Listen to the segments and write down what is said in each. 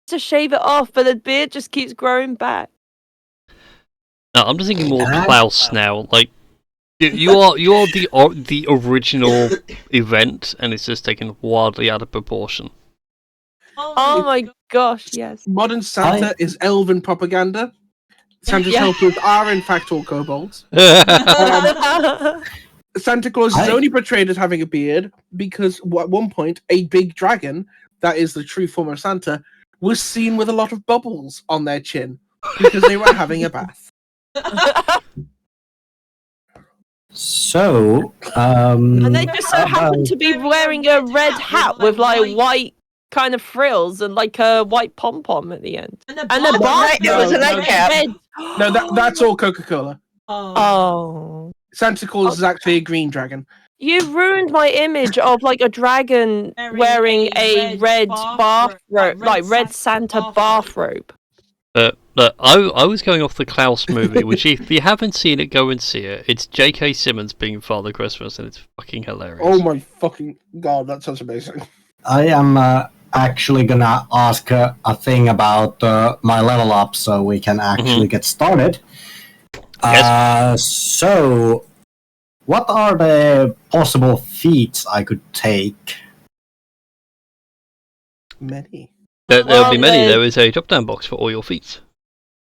to shave it off, but the beard just keeps growing back. No, I'm just thinking more Klaus now. Like, you are the original event, and it's just taken wildly out of proportion. Oh my gosh, yes. Modern Santa is elven propaganda. Santa's helpers are in fact all kobolds. Santa Claus is only portrayed as having a beard because at one point a big dragon, that is the true form of Santa, was seen with a lot of bubbles on their chin because they were having a bath. So, and they just so happen to be wearing a red hat with like white kind of frills and like a white pom pom at the end. And the bar it was a nightcap. No, that's all Coca-Cola. Oh. Santa Claus is actually a green dragon. You've ruined my image of like a dragon wearing a red bathrobe, like red Santa bathrobe. Look, I was going off the Klaus movie, which if you haven't seen it, go and see it. It's J.K. Simmons being Father Christmas, and it's fucking hilarious. Oh my fucking god, that sounds amazing. I am actually gonna ask a thing about my level up so we can actually get started. Yes. So, what are the possible feats I could take? Many. There'll be many. There is a drop-down box for all your feats.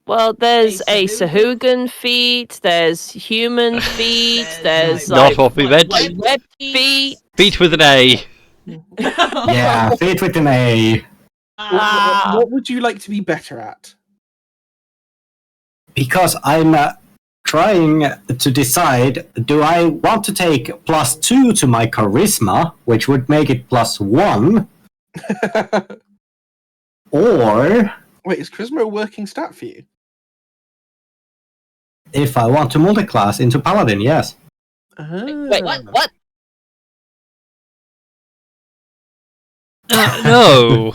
Well, there's a Sahugan feat, there's human feat, there's Not what we meant. like web feat. Feat with an A. Yeah, feat with an A. What would you like to be better at? Because I'm trying to decide, do I want to take +2 to my charisma, which would make it +1, or... Wait, is charisma a working stat for you? If I want to multiclass into paladin, yes. Wait, what? No.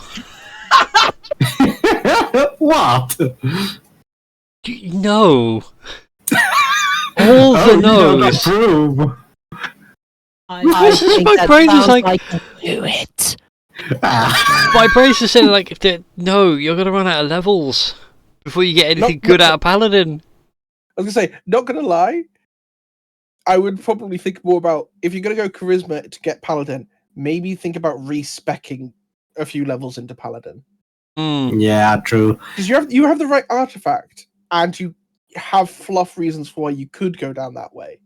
What? No. All the You don't no's. approve. This is my brain is like do it. my brain's just saying like no, you're gonna run out of levels before you get anything good out of paladin. I was gonna say, not gonna lie, I would probably think more about if you're gonna go charisma to get paladin, maybe think about respecking a few levels into paladin. Yeah, true. Because you have the right artifact, and you have fluff reasons for why you could go down that way.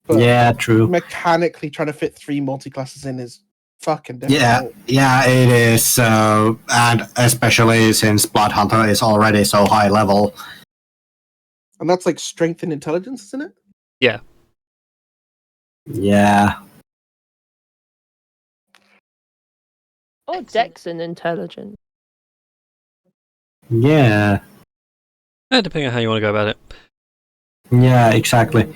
But yeah, true. mechanically trying to fit 3 multi-classes in is fucking difficult. Yeah, it is. And especially since Blood Hunter is already so high level. And that's like strength and intelligence, isn't it? Yeah. Yeah. Or dex and intelligence. Yeah. Depending on how you want to go about it. Yeah, exactly.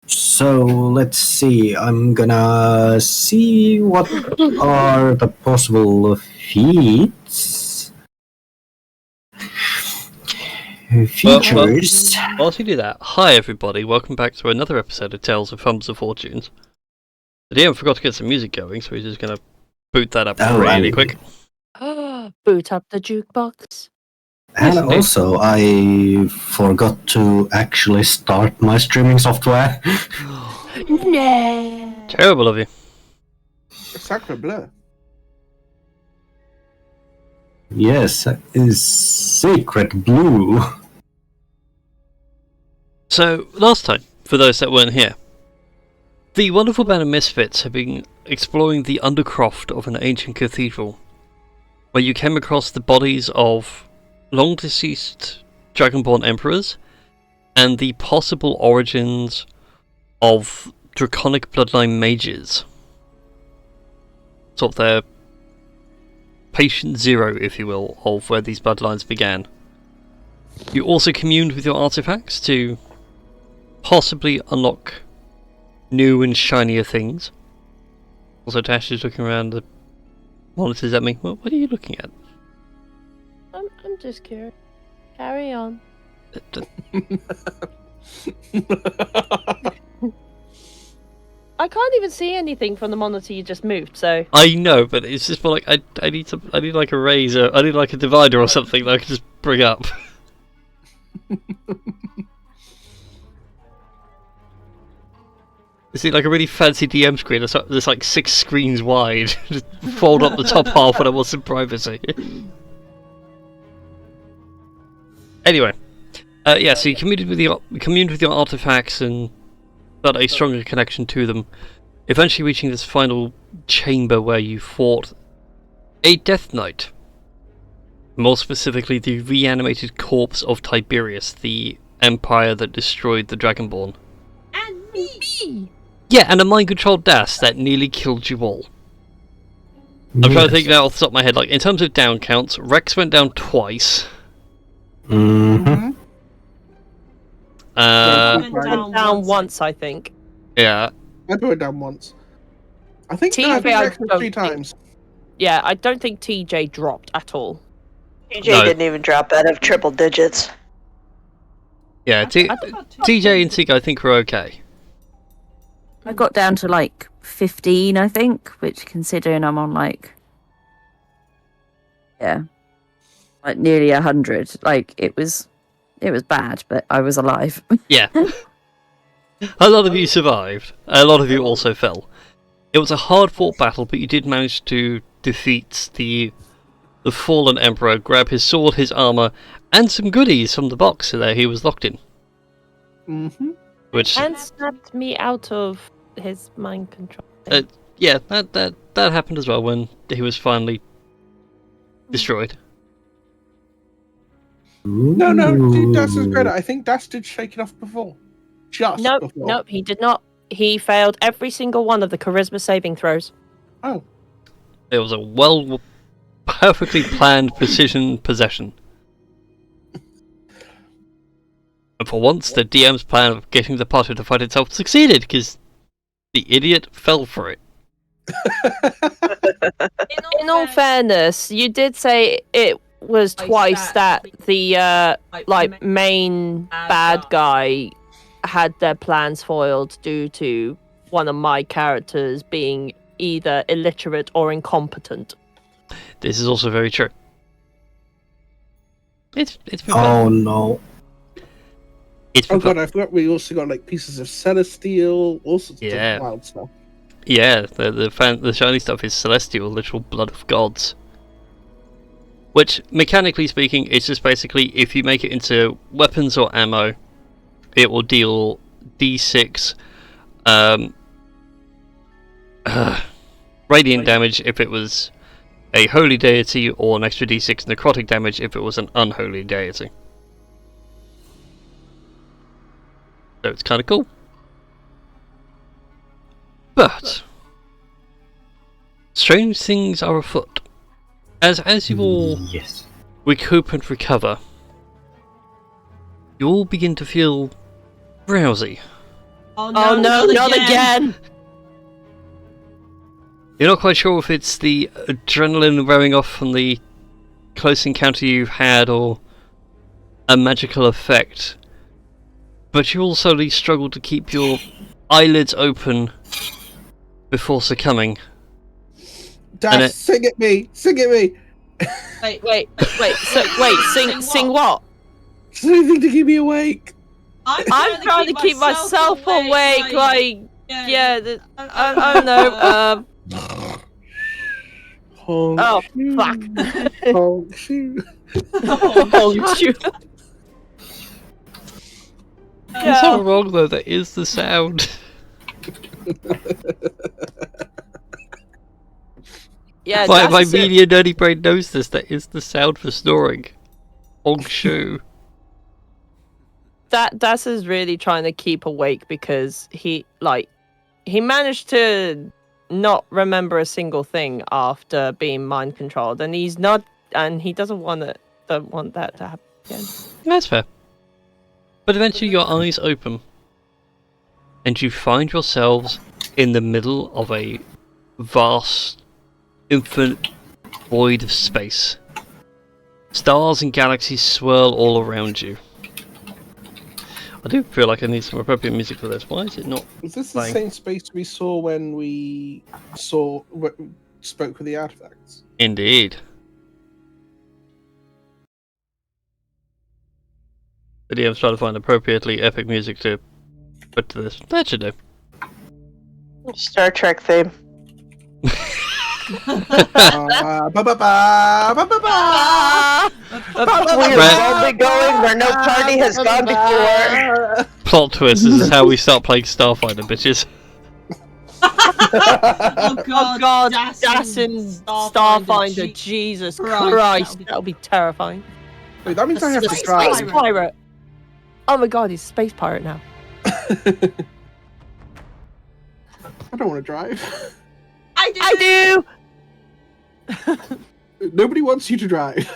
So let's see. I'm gonna see what are the possible feats. Features. Whilst you do that, hi everybody, welcome back to another episode of Tales of Fumbles and Fortunes. The DM forgot to get some music going, so he's just gonna boot that up really quick. Boot up the jukebox. And also, I forgot to actually start my streaming software. No. Terrible of you. Sacre bleu. Yes, is Secret Blue. So, last time, for those that weren't here, the wonderful band of misfits have been exploring the undercroft of an ancient cathedral, where you came across the bodies of long-deceased Dragonborn emperors, and the possible origins of draconic bloodline mages. Sort of their patient zero, if you will, of where these bloodlines began. You also communed with your artifacts to possibly unlock new and shinier things. Also, Tash is looking around the monitors at me. What are you looking at? I'm just curious. Carry on. I can't even see anything from the monitor you just moved. So I know, but it's just more like I need like a razor. I need like a divider or something that I can just bring up. Is it like a really fancy DM screen that's like 6 screens wide? Just fold up the top half when I want some privacy. Anyway, yeah. So you communed with your artifacts and got a stronger connection to them. Eventually reaching this final chamber where you fought a Death Knight. More specifically, the reanimated corpse of Tiberius, the empire that destroyed the Dragonborn. and me. Yeah, and a mind-controlled Das that nearly killed you all. I'm trying to think now off the top of my head, like, in terms of down counts, Rex went down twice. Mm-hmm. Went down once, I think. Yeah. I put it down once. I think TJ, no, I think I Rex was don't 3 think- times. Yeah, I don't think TJ dropped at all. TJ No. didn't even drop out of triple digits. Yeah, TJ and Tika I think were okay. I got down to like 15, I think, which considering I'm on like, yeah, like nearly 100. Like it was bad, but I was alive. Yeah. A lot of you survived. A lot of you also fell. It was a hard-fought battle, but you did manage to defeat the fallen emperor, grab his sword, his armor, and some goodies from the box that he was locked in. Mm-hmm. Which, And snapped me out of his mind control thing. yeah, that happened as well when he was finally destroyed. No, dude, Das is great. I think Das did shake it off before. Just Nope, before. nope, he did not. He failed every single one of the charisma saving throws. Oh. It was a perfectly planned precision possession. And for once, the DM's plan of getting the party to fight itself succeeded, because the idiot fell for it. In all fairness, you did say it was twice that the like main bad guy had their plans foiled due to one of my characters being either illiterate or incompetent. This is also very true. It's been Oh no. It's been Oh god, I forgot we also got like pieces of celestial, all sorts Yeah. of wild stuff. Yeah, the shiny stuff is celestial, literal blood of gods. Which, mechanically speaking, is just basically if you make it into weapons or ammo, it will deal D6 radiant damage if it was a holy deity, or an extra D6 necrotic damage if it was an unholy deity. So it's kind of cool. But strange things are afoot. As you all Yes. recoup and recover, you all begin to feel drowsy. Oh no, not again! You're not quite sure if it's the adrenaline wearing off from the close encounter you've had or a magical effect, but you all slowly struggle to keep your eyelids open before succumbing. Das, sing at me! Sing at me! Wait, sing what? Something to keep me awake! I'm trying to keep myself awake, like, yeah, I don't know, Honk, oh, shoo, fuck. honk, shoo. Oh, shoot. It's not wrong though, that is the sound. Yeah, my that's it. media nerdy brain knows this, that is the sound for snoring. Honk shoo. Das is really trying to keep awake because he managed to not remember a single thing after being mind controlled, and he doesn't want that to happen again. That's fair. But eventually your eyes open, and you find yourselves in the middle of a vast, infinite void of space. Stars and galaxies swirl all around you. I do feel like I need some appropriate music for this. Why is it not? Is this the Playing. same space we saw when we spoke with the artifacts? Indeed. The DM's trying to find appropriately epic music to put to this. That should do. Star Trek theme. We are boldly going where no party has gone before. Plot twist, this is how we start playing Starfighter, bitches. Oh god, Das in Starfinder, Jesus Christ, that'll be terrifying. Wait, that means I have to Space drive. pirate. Oh my god, he's a space pirate now. I don't want to drive. I do! Nobody wants you to drive.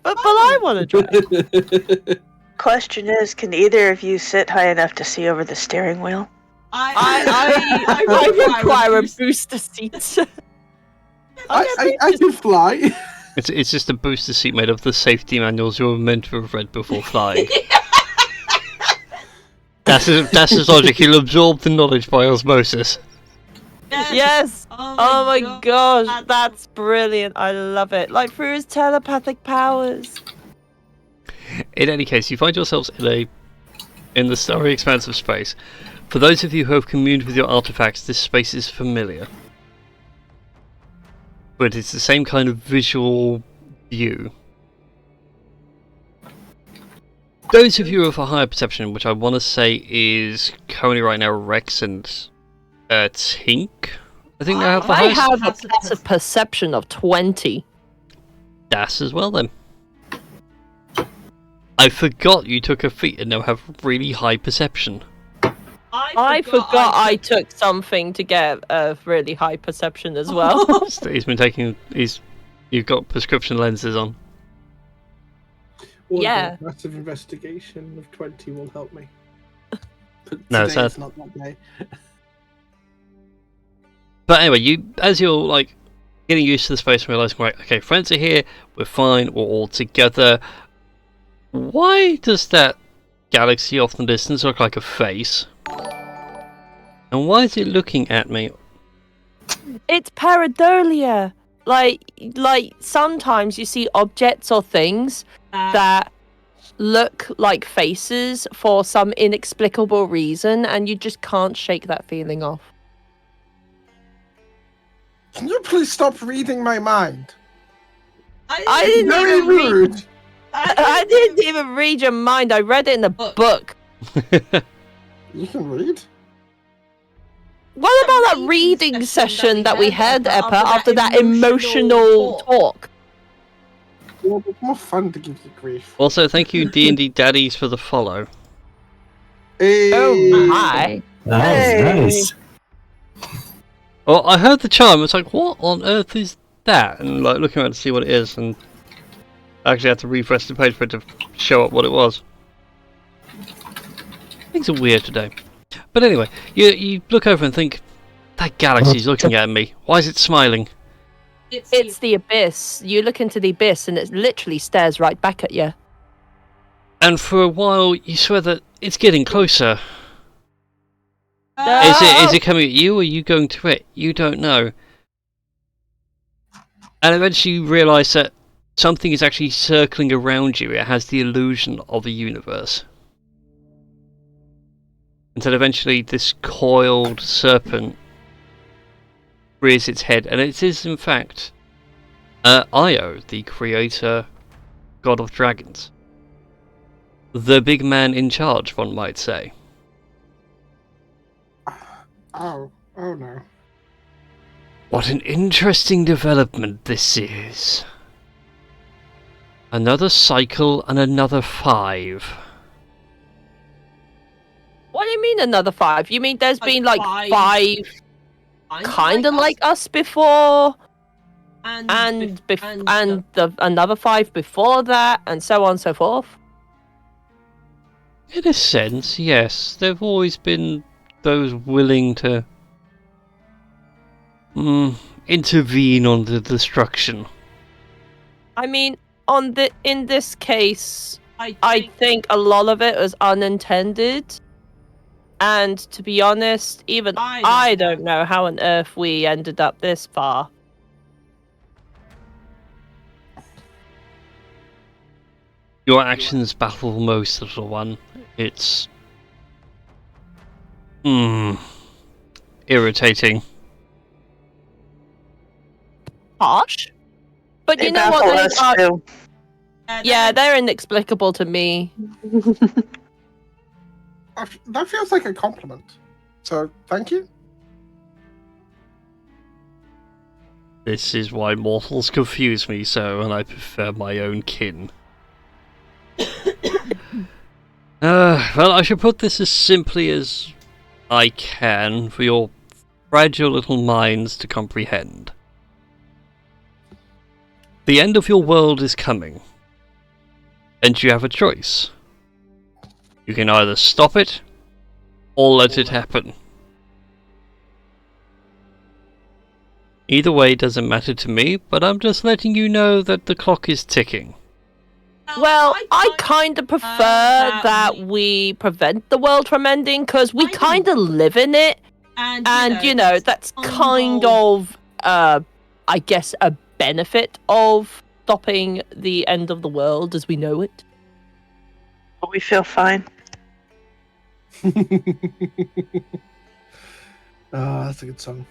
But I want to drive. Question is, can either of you sit high enough to see over the steering wheel? I require a booster seat. I can fly. It's just a booster seat made of the safety manuals you were meant to have read before flying. That's his logic. He'll absorb the knowledge by osmosis. Yes. Oh my gosh, that's brilliant. I love it. Like through his telepathic powers. In any case, you find yourselves in the starry expanse of space. For those of you who have communed with your artifacts, this space is familiar. But it's the same kind of visual view. Those of you with a higher perception, which I want to say is currently right now Rex and Tink, I think they have the I highest. have a perception of 20. Das as well then. I forgot you took a feat and now have really high perception. I forgot I took something to get a really high perception as well. He's been taking. You've got prescription lenses on. Or Yeah. a massive investigation of 20 will help me. But No, today it's it's not that day. But anyway, as you're like getting used to the space and realizing, right, okay, friends are here, we're fine, we're all together. Why does that galaxy off in the distance look like a face? And why is it looking at me? It's pareidolia. Like sometimes you see objects or things that look like faces for some inexplicable reason, and you just can't shake that feeling off. Can you please stop reading my mind? I didn't Very even read. rude. I didn't even read your mind. I read it in the book. You can read? What about that reading session that we had, Eppa, after that emotional talk? Well, it's more fun to give you grief. Also, thank you D&D Daddies for the follow. Hey. Oh my! Nice. Well, I heard the chime. It's like, what on earth is that? And like looking around to see what it is, and I actually had to refresh the page for it to show up what it was. Things are weird today. But anyway, you look over and think, that galaxy's looking at me. Why is it smiling? It's the abyss. You look into the abyss and it literally stares right back at you. And for a while, you swear that it's getting closer. Oh. Is it coming at you, or are you going to it? You don't know. And eventually you realise that something is actually circling around you. It has the illusion of a universe. Until eventually this coiled serpent rears its head, and it is in fact Io, the creator, god of dragons. The big man in charge, one might say. Oh no. What an interesting development this is. Another cycle and another 5. What do you mean another 5? You mean there's been like 5 kind of like us before? And another 5 before that, and so on and so forth? In a sense, yes. There've always been those willing to intervene on the destruction. I mean, in this case, I think a lot of it was unintended. And to be honest, even I don't know how on earth we ended up this far. Your actions baffle most, little one. It's... irritating. Harsh? But They you know baffle what? us too. Yeah, they're inexplicable to me. That feels like a compliment. So, thank you. This is why mortals confuse me so, and I prefer my own kin. Well, I should put this as simply as I can for your fragile little minds to comprehend. The end of your world is coming, and you have a choice. You can either stop it, or let it happen. Either way doesn't matter to me, but I'm just letting you know that the clock is ticking. Well, I kind of prefer that we prevent the world from ending, because we kind of live in it. And, you know, that's kind of, I guess, a benefit of stopping the end of the world as we know it. But we feel fine. That's a good song.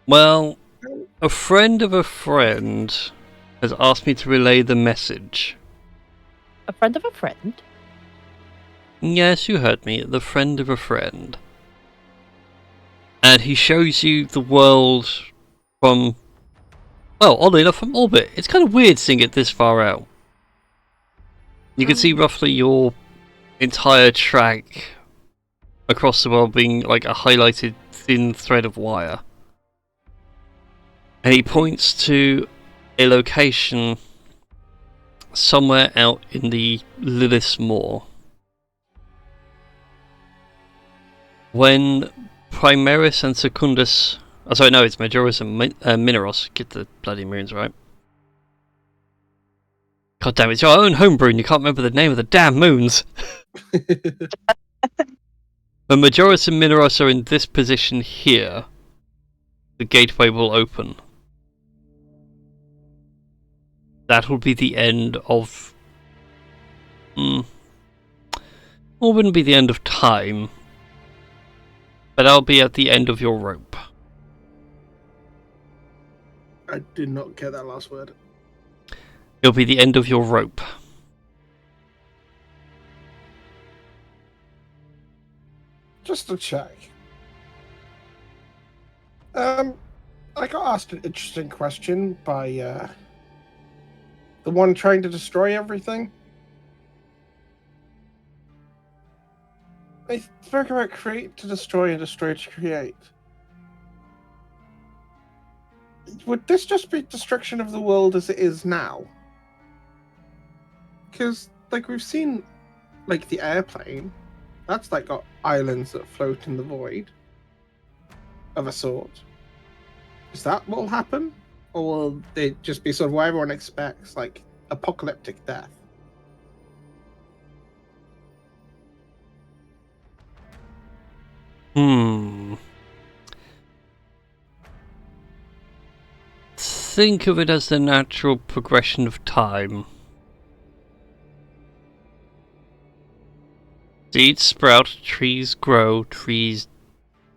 Well, a friend of a friend has asked me to relay the message. A friend of a friend? Yes, you heard me. The friend of a friend. And he shows you the world from... well, oddly enough, from orbit. It's kind of weird seeing it this far out. You can see roughly your entire track across the world being like a highlighted thin thread of wire. And he points to a location somewhere out in the Lilith Moor. When Primaris and Secundus... oh, sorry, no, it's Majoris and Mineros. Get the bloody moons right. God damn, it's your own homebrew and you can't remember the name of the damn moons! When Majoris and Mineros are in this position here, the gateway will open. That will be the end of... well, it wouldn't be the end of time, but I'll be at the end of your rope. I did not get that last word. It'll be the end of your rope. Just to check. I got asked an interesting question by the one trying to destroy everything. They spoke about create to destroy and destroy to create. Would this just be destruction of the world as it is now? Because, like, we've seen, like, the airplane. That's, like, got islands that float in the void. Of a sort. Is that what will happen? Or will they just be sort of what everyone expects, like, apocalyptic death? Think of it as the natural progression of time. Seeds sprout, trees grow, trees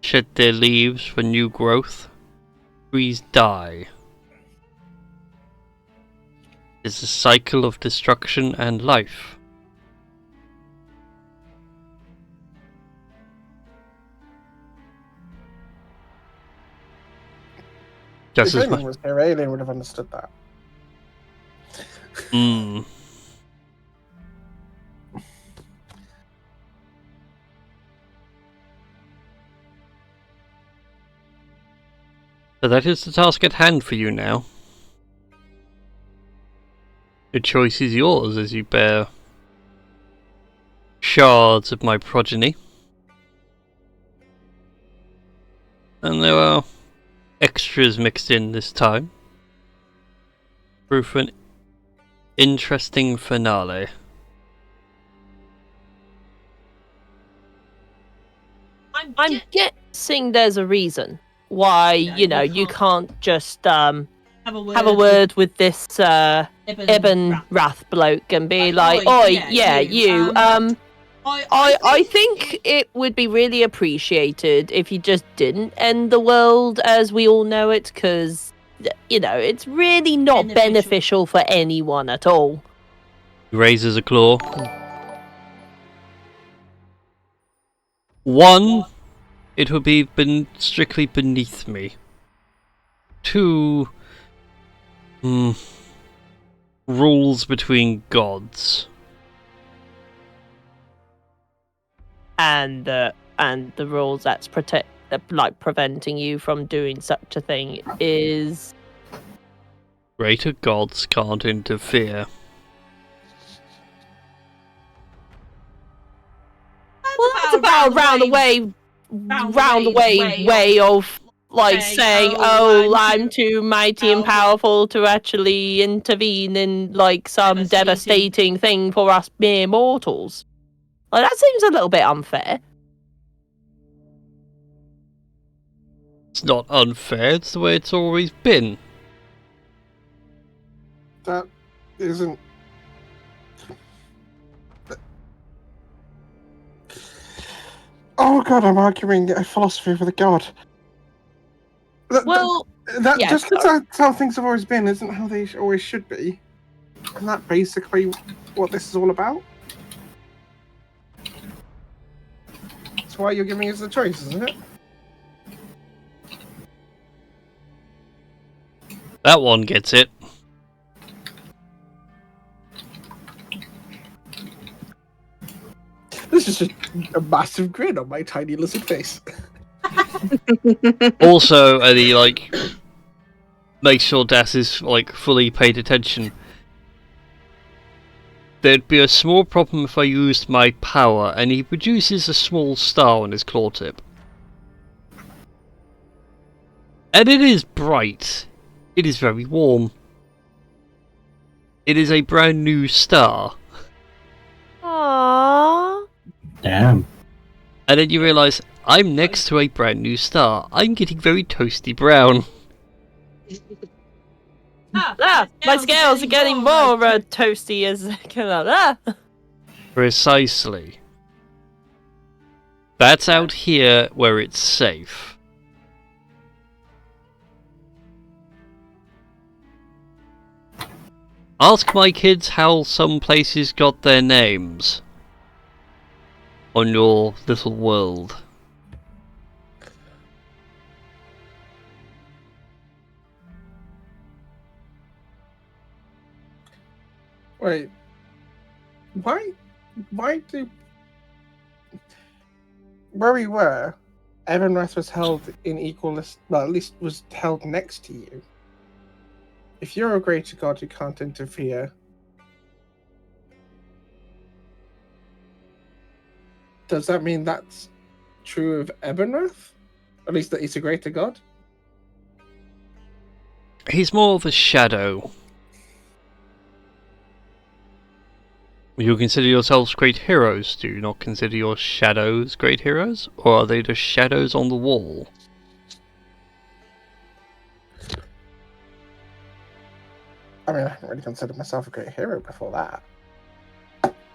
shed their leaves for new growth, trees die. It's a cycle of destruction and life. Just If as Alien was here, Alien would have understood that. So that is the task at hand for you now. The choice is yours as you bear shards of my progeny. And there are extras mixed in this time. Proof an interesting finale. I'm guessing there's a reason why, you can't just have a word with this Ibn Wrath bloke and be like, oi, yeah, you. I think it would be really appreciated if you just didn't end the world as we all know it, because, it's really not beneficial for anyone at all. He raises a claw. 1, it would be strictly beneath me. 2, rules between gods. And the rules that's preventing you from doing such a thing is Greater gods can't interfere. well, that's about a round-the-way way of saying, "Oh, I'm too mighty and powerful to actually intervene in some devastating thing for us mere mortals." That seems a little bit unfair. It's not unfair, it's the way it's always been. That isn't. Oh god, I'm arguing a philosophy with a god. Yeah, just because that's how things have always been isn't how they always should be. Isn't that basically what this is all about? That's why you're giving us the choice, isn't it? That one gets it. This is just a massive grin on my tiny lizard face. Also, and he makes sure Das is fully paid attention. There'd be a small problem if I used my power, and he produces a small star on his claw tip. And it is bright. It is very warm. It is a brand new star. Aww. Damn. And then you realise, I'm next to a brand new star. I'm getting very toasty brown. My scales are getting more toasty as Precisely. That's out here where it's safe. Ask my kids how some places got their names on your little world. Wait. Why do... Where we were, Evanrath was held in equal... Well, at least was held next to you. If you're a greater god who can't interfere, does that mean that's true of Ebenrath? At least that he's a greater god? He's more of a shadow. You consider yourselves great heroes. Do you not consider your shadows great heroes? Or are they just shadows on the wall? I mean, I haven't really considered myself a great hero before that.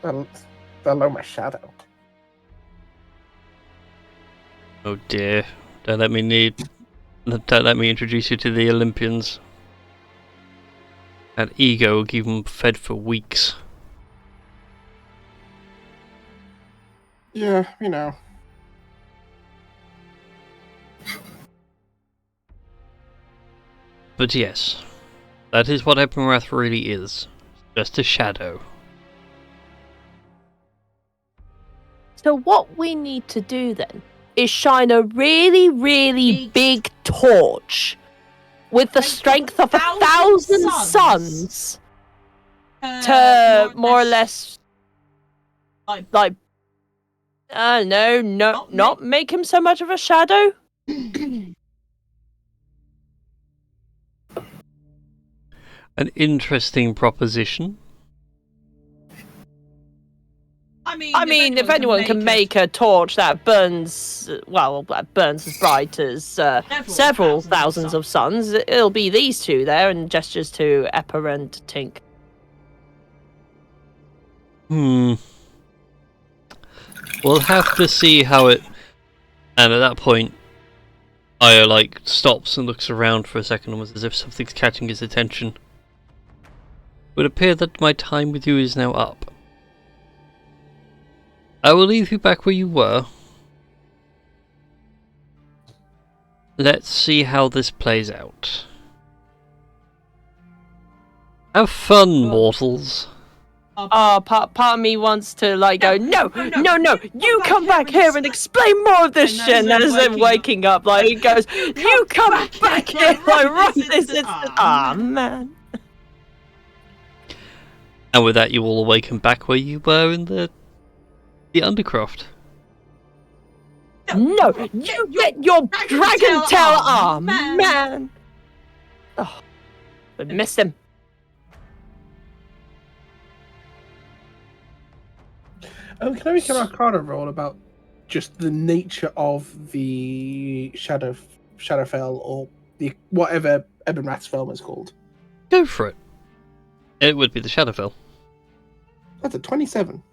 Let alone my shadow. Oh dear. Don't let me introduce you to the Olympians. That ego will keep them fed for weeks. Yeah, you know. But yes, that is what Ebenrath really is. Just a shadow. So what we need to do then is shine a really, really big torch with the strength of 1,000 suns to more or less, like, I don't know, not make him so much of a shadow. An interesting proposition, I mean, if anyone can make a torch that burns, that burns as bright as several thousands of suns, it'll be these two there, and gestures to Eppa and Tink. We'll have to see how it... And at that point, Io, stops and looks around for a second, almost as if something's catching his attention. It would appear that my time with you is now up. I will leave you back where you were. Let's see how this plays out. Have fun, mortals. Part of me wants to go, no, you come back here and explain more of this shit. And as I'm waking up, it goes, you come back here, right this instant. Man. And with that, you all awaken back where you were in the Undercroft. No, you get your dragon tail. Man. Oh, we missed him. Can I make an Arcana roll about just the nature of the Shadowfell or the whatever Ebenrath's film is called? Go for it. It would be the Shadowfell. That's a 27.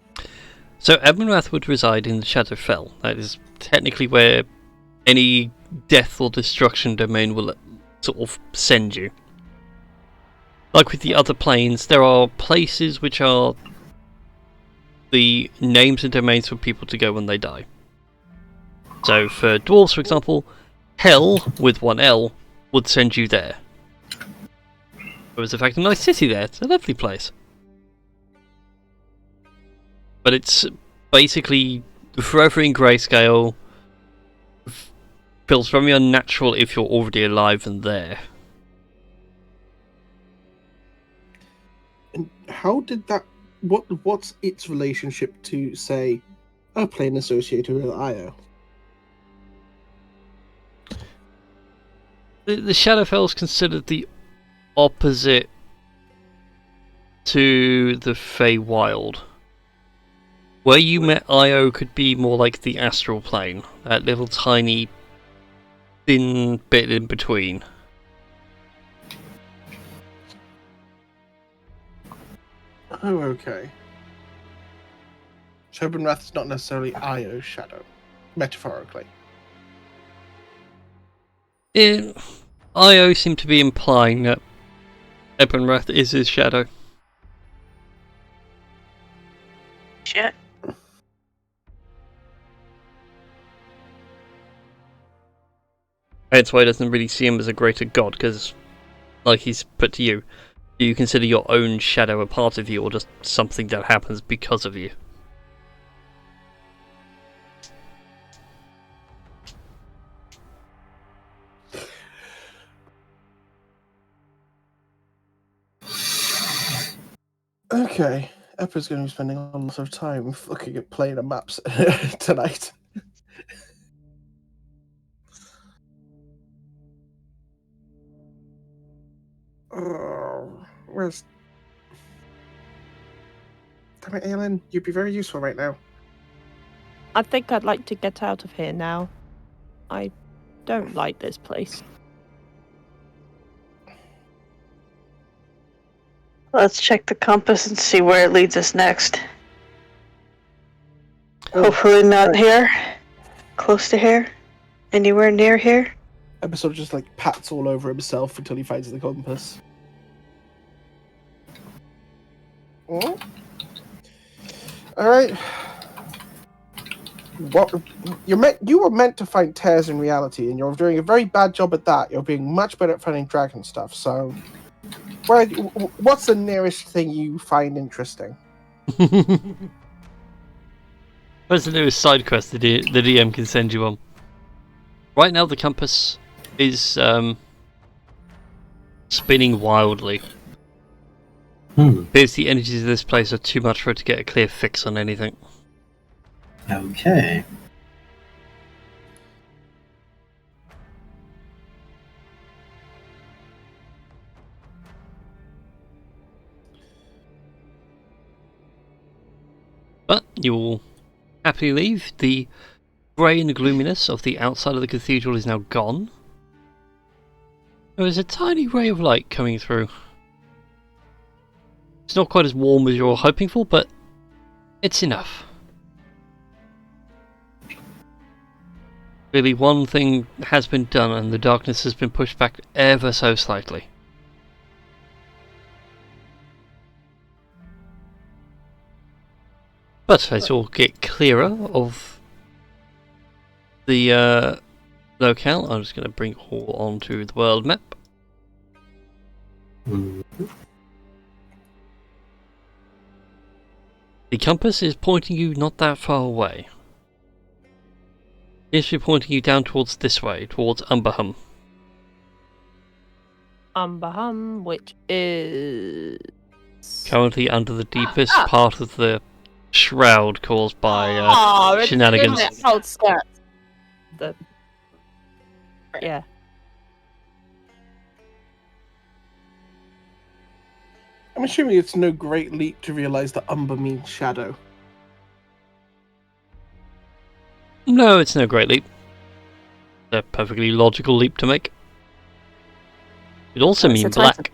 So Ebenrath would reside in the Shadowfell. That is technically where any death or destruction domain will sort of send you. Like with the other planes, there are places which are the names and domains for people to go when they die. So for dwarves, for example, Hell, with one L, would send you there. There was in fact a nice city there. It's a lovely place. But it's basically forever in grayscale. Feels very unnatural if you're already alive and there. And how did that... What's its relationship to, say, a plane associated with Io? The Shadowfell is considered the opposite to the Feywild. Where you met Io could be more like the astral plane, that little tiny thin bit in between. Oh, okay. So Ebenrath is not necessarily Io's shadow, metaphorically. Io seemed to be implying that Ebenrath is his shadow. Shit. That's why he doesn't really see him as a greater god, because, like he's put to you, do you consider your own shadow a part of you, or just something that happens because of you? Okay, Eppa's going to be spending a lot of time looking at planar maps tonight. Where's... Damn it, Aelin, you'd be very useful right now. I think I'd like to get out of here now. I don't like this place. Let's check the compass and see where it leads us next. Hopefully not here. Close to here. Anywhere near here. Eppa sort of just pats all over himself until he finds the compass. Oh. Alright. What you were meant to find tears in reality, and you're doing a very bad job at that. You're being much better at finding dragon stuff, so what's the nearest thing you find interesting? What's the nearest side quest the DM can send you on? Right now the compass is spinning wildly. Appears the energies of this place are too much for it to get a clear fix on anything. Okay. But you will happily leave. The grey and gloominess of the outside of the cathedral is now gone. There is a tiny ray of light coming through. It's not quite as warm as you're hoping for, but it's enough. Really, one thing has been done, and the darkness has been pushed back ever so slightly. But as you'll get clearer of the locale, I'm just going to bring it all onto the world map. The compass is pointing you not that far away. It should be pointing you down towards this way, towards Umberham. Umberham, which is Currently under the deepest part of the shroud caused by shenanigans. It's in the outskirts. Yeah. I'm assuming it's no great leap to realise that Umber means shadow. No, it's no great leap. It's a perfectly logical leap to make. It also It's a means type black.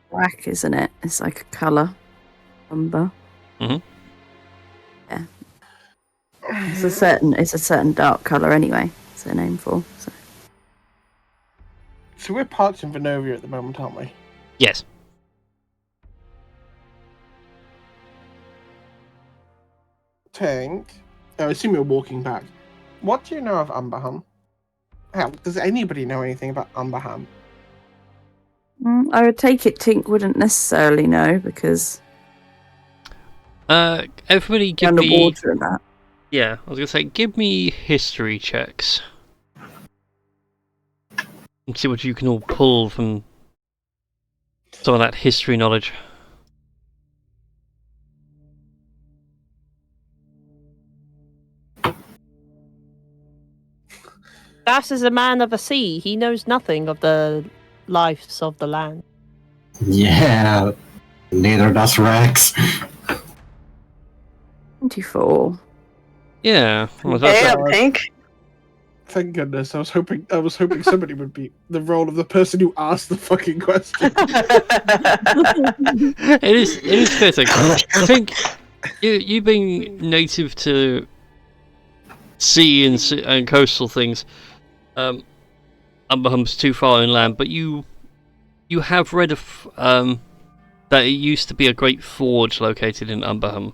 Black, isn't it? It's like a colour. Umber. Mhm. Yeah. It's a certain dark colour anyway. It's a name for. So we're parked in Venovia at the moment, aren't we? Yes. Tank. I assume you're walking back. What do you know of Umberham? Hell, does anybody know anything about Umberham? I would take it Tink wouldn't necessarily know because Everybody give me... underwater and that. Yeah, I was going to say, give me history checks. And see what you can all pull from some of that history knowledge. Das is a man of the sea. He knows nothing of the lives of the land. Yeah, neither does Rex. 24. Yeah. Well, Damn, God. Pink. Thank goodness. I was hoping somebody would be the role of the person who asked the fucking question. it is fitting. I think you being native to sea and coastal things, Umberham's too far inland, but you have read that it used to be a great forge located in Umberham.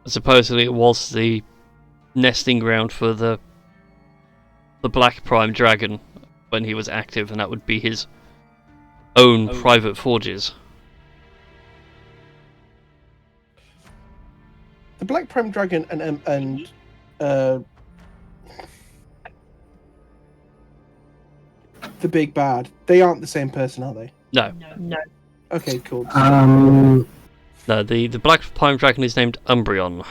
Supposedly it was the nesting ground for the Black Prime Dragon when he was active, and that would be his own private forges. The Black Prime Dragon and the Big Bad, they aren't the same person, are they? No. Okay, cool. No, the Black Prime Dragon is named Umbreon.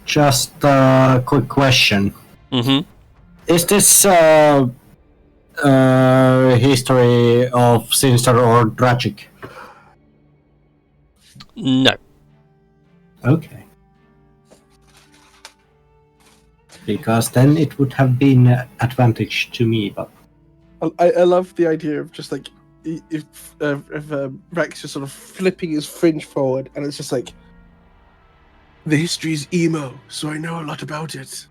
Just a quick question. Mm-hmm. Is this history of sinister or tragic? No. Okay. Because then it would have been advantage to me, but I love the idea of just like if Rex just sort of flipping his fringe forward, and it's just like the history's emo, so I know a lot about it.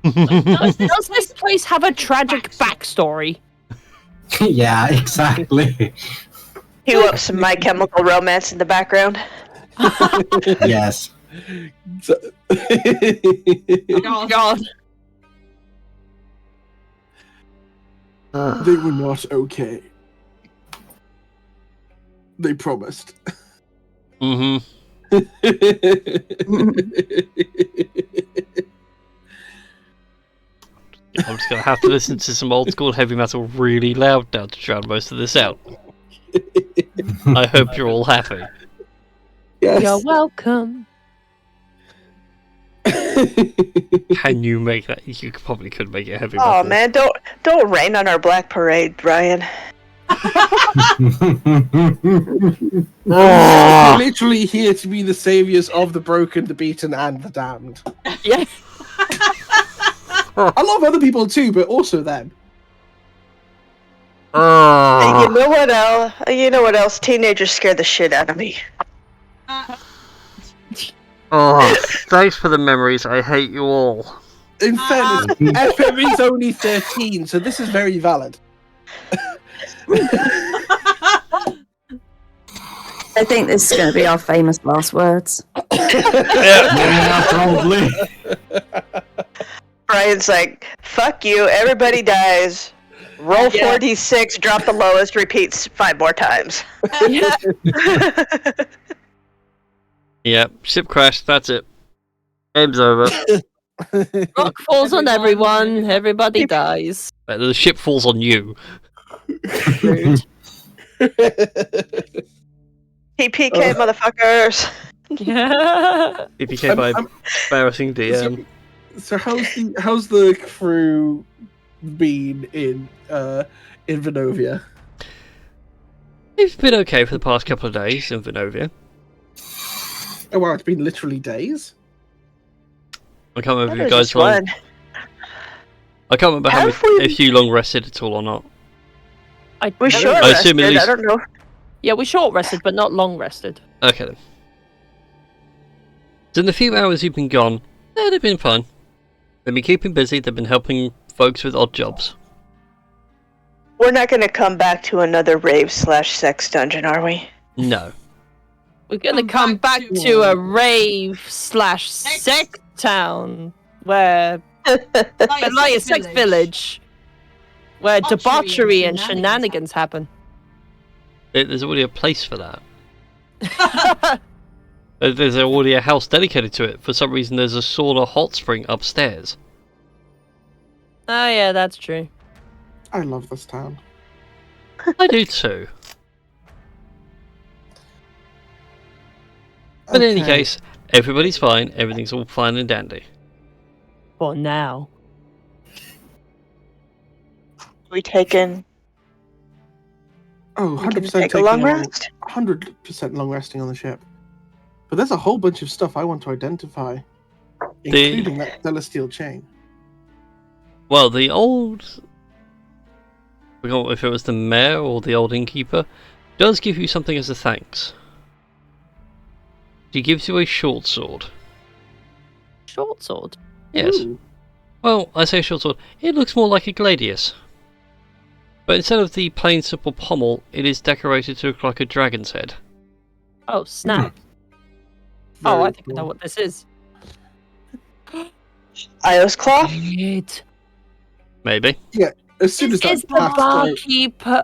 Does this place have a tragic backstory? yeah, exactly. Cue up some My Chemical Romance in the background. Yes. So... God. They were not okay. They promised. Mm-hmm. I'm just gonna have to listen to some old school heavy metal really loud now to drown most of this out. I hope you're all happy. Yes. You're welcome. Can you make that? You probably could make it heavy metal. Oh man, don't rain on our Black Parade, Brian. We're literally here to be the saviors of the broken, the beaten, and the damned. Yeah. A lot of other people too, but also them. You know what else? You know what else? Teenagers scare the shit out of me. Oh, thanks for the memories. I hate you all. In fairness, FM is only 13, so this is very valid. I think this is going to be our famous last words. Yeah, probably. Brian's like, fuck you, everybody dies. Roll 4d6, drop the lowest, repeats 5 more times. Yeah. Yeah, ship crashed, that's it. Game's over. Rock falls on everyone. Everybody dies. The ship falls on you. Rude. TPK, motherfuckers. Yeah. EPK by embarrassing DM. So how's the crew been in Venovia? It's been okay for the past couple of days in Venovia. Oh wow, it's been literally days. I can't remember if That you was guys just long. one. I can't remember if you long rested at all or not. We short I assume rested, at least- I don't know. Yeah, we short rested, but not long rested. Okay then. So in the few hours you've been gone, they've been fine. They've been keeping busy, they've been helping folks with odd jobs. We're not going to come back to another rave/sex dungeon, are we? No. We're gonna come back to a rave/sex town where, like a sex village, where debauchery and shenanigans happen. There's already a place for that. There's already a house dedicated to it. For some reason, there's a sauna hot spring upstairs. Oh yeah, that's true. I love this town. I do too. But in any Okay. case, everybody's fine. Everything's all fine and dandy. For now. We taking... Oh, we can 100% take a taking long a rest? 100% long resting on the ship. But there's a whole bunch of stuff I want to identify, including that celestial chain. Well, the old... I forgot if it was the mayor or the old innkeeper, does give you something as a thanks. She gives you a short sword. Short sword. Yes. Ooh. Well, I say short sword. It looks more like a gladius. But instead of the plain simple pommel, it is decorated to look like a dragon's head. Oh snap! Very Oh, I think I cool. know what this is. Io's Claw? Wait. Maybe. As soon as This that is the passed barkeeper.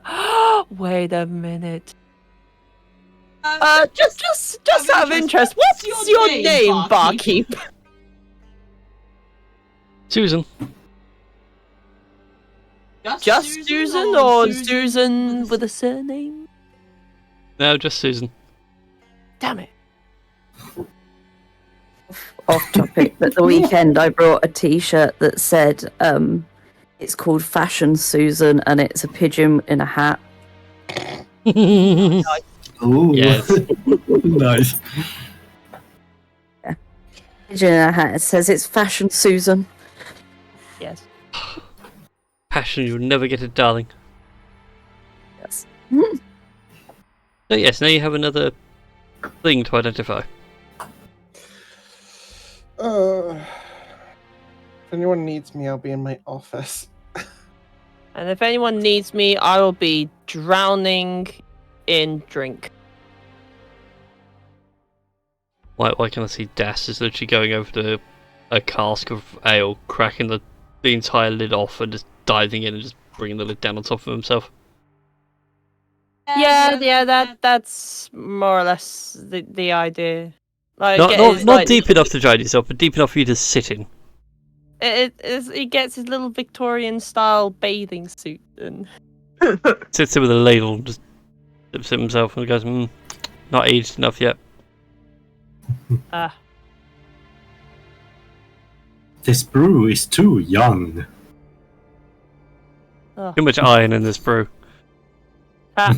Wait a minute. Just out of interest, what's your name, barkeep? Susan. Just Susan or Susan with a surname? No, just Susan. Damn it. Off topic, but the weekend I brought a T-shirt that said it's called Fashion Susan and it's a pigeon in a hat. Ooh. Yes. Nice. Pigeon in a hat. It says it's Fashion Susan. Yes. Passion, you'll never get it, darling. Yes. So yes, now you have another thing to identify. If anyone needs me, I'll be in my office. And if anyone needs me, I will be drowning in drink. Why can I see Das is literally going over to a cask of ale, cracking the entire lid off and just diving in and just bringing the lid down on top of himself? Yeah, that's more or less the idea. Like, Not deep enough to drown yourself, but deep enough for you to sit in. He gets his little Victorian style bathing suit and Sits there with a ladle and just sips it himself and goes, not aged enough yet. This brew is too young. Too much iron in this brew. Ha.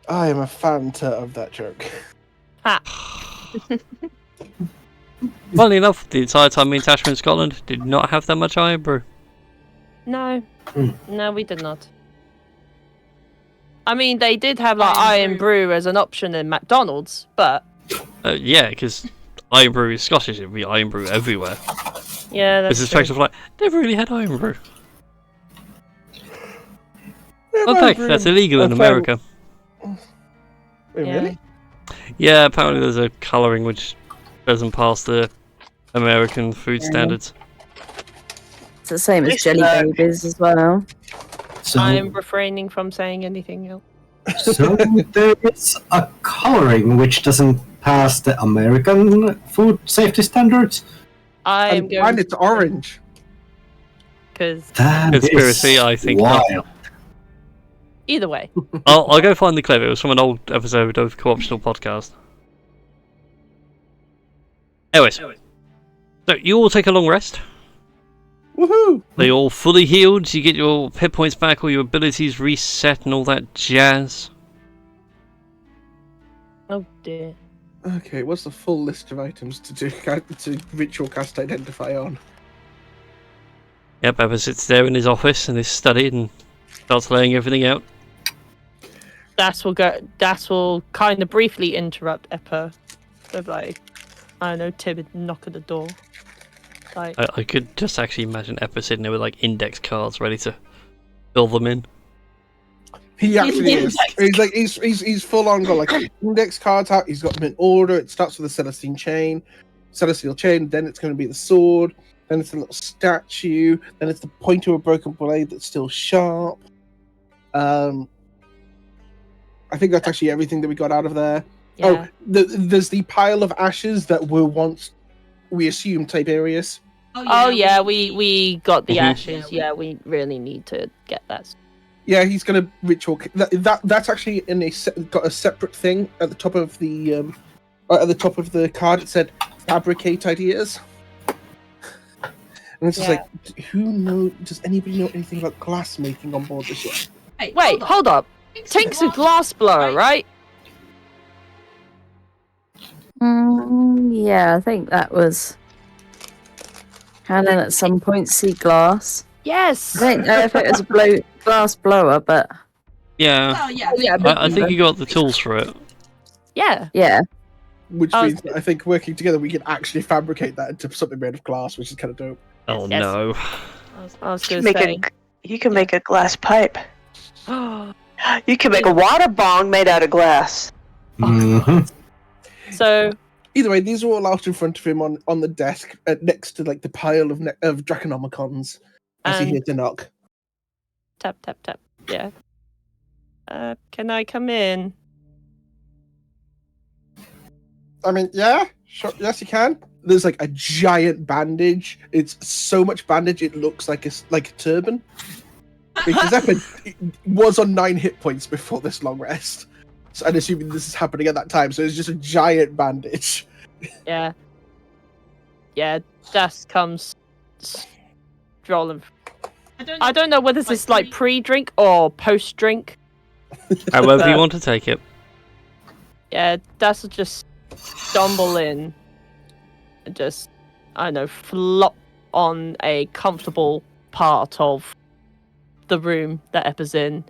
I am a fanta of that joke. Ha. Funnily enough, the entire time me and Tash were in Scotland did not have that much iron brew. No. No, we did not. I mean, they did have like iron brew as an option in McDonald's, but Yeah, because iron brew is Scottish. It'd be iron brew everywhere. yeah, that's It's a true. fact of like never really had iron brew. Yeah, Fun my fact, brew- that's illegal in I found- America. Wait, Yeah. really? Yeah, apparently there's a colouring which doesn't pass the American food Yeah. standards. It's the same as Nice jelly try. babies as well. So, I'm refraining from saying anything else. so there is a coloring which doesn't pass the American food safety standards. I am And going it's orange. because That Conspiracy, is I think wild. not. either way. I'll go find the clip. It was from an old episode of Co-optional Podcast. Anyways, so you all take a long rest. Woohoo! They all fully healed. You get your hit points back, all your abilities reset, and all that jazz. Oh dear. Okay, what's the full list of items to do to ritual cast identify on? Yep, Ever sits there in his office in his study and starts laying everything out. Das will kind of briefly interrupt Eppa with like, I don't know, timid knock at the door. Like, I could just actually imagine Eppa sitting there with like index cards ready to fill them in. He actually is. He's like he's full on got like index cards out. He's got them in order. It starts with a celestial chain, then it's going to be the sword, then it's a little statue, then it's the point of a broken blade that's still sharp. I think that's actually everything that we got out of there. yeah. Oh, there's the pile of ashes that were once, we assume, Tiberius. Oh yeah, we got the Mhm. ashes. Yeah, we really need to get that. Yeah, he's gonna ritual. That's actually got a separate thing at the top of the card. It said fabricate ideas, and it's just Yeah. like, does anybody know anything about glass making on board the ship? Wait, hold up. Tink's a glass blower, right? Yeah, I think that was. Can then at some point see glass. Yes. I don't know if it was a glass blower, but Yeah, Oh yeah. Yeah, I think you got the tools for it. Yeah. yeah. Which Oh, means that I think working together we can actually fabricate that into something made of glass, which is kind of dope. Oh Yes. no. I was You gonna can say. you can make a glass pipe. Oh. You can make a water bong made out of glass. Mhm. So Either way, these are all out in front of him on the desk next to like the pile of Draconomicons as he And- hears a knock. tap tap tap. Yeah. Can I come in? I mean, yeah, sure, yes, you can. There's like a giant bandage. It's so much bandage it looks like a turban. Because Epic was on 9 hit points before this long rest. So I'm assuming this is happening at that time. So it's just a giant bandage. Yeah. Yeah. Das comes strolling. I don't know whether this is like pre-drink or post-drink. However you want to take it. Yeah, Das will just stumble in and just, I don't know, flop on a comfortable part of the room that Eppa's in.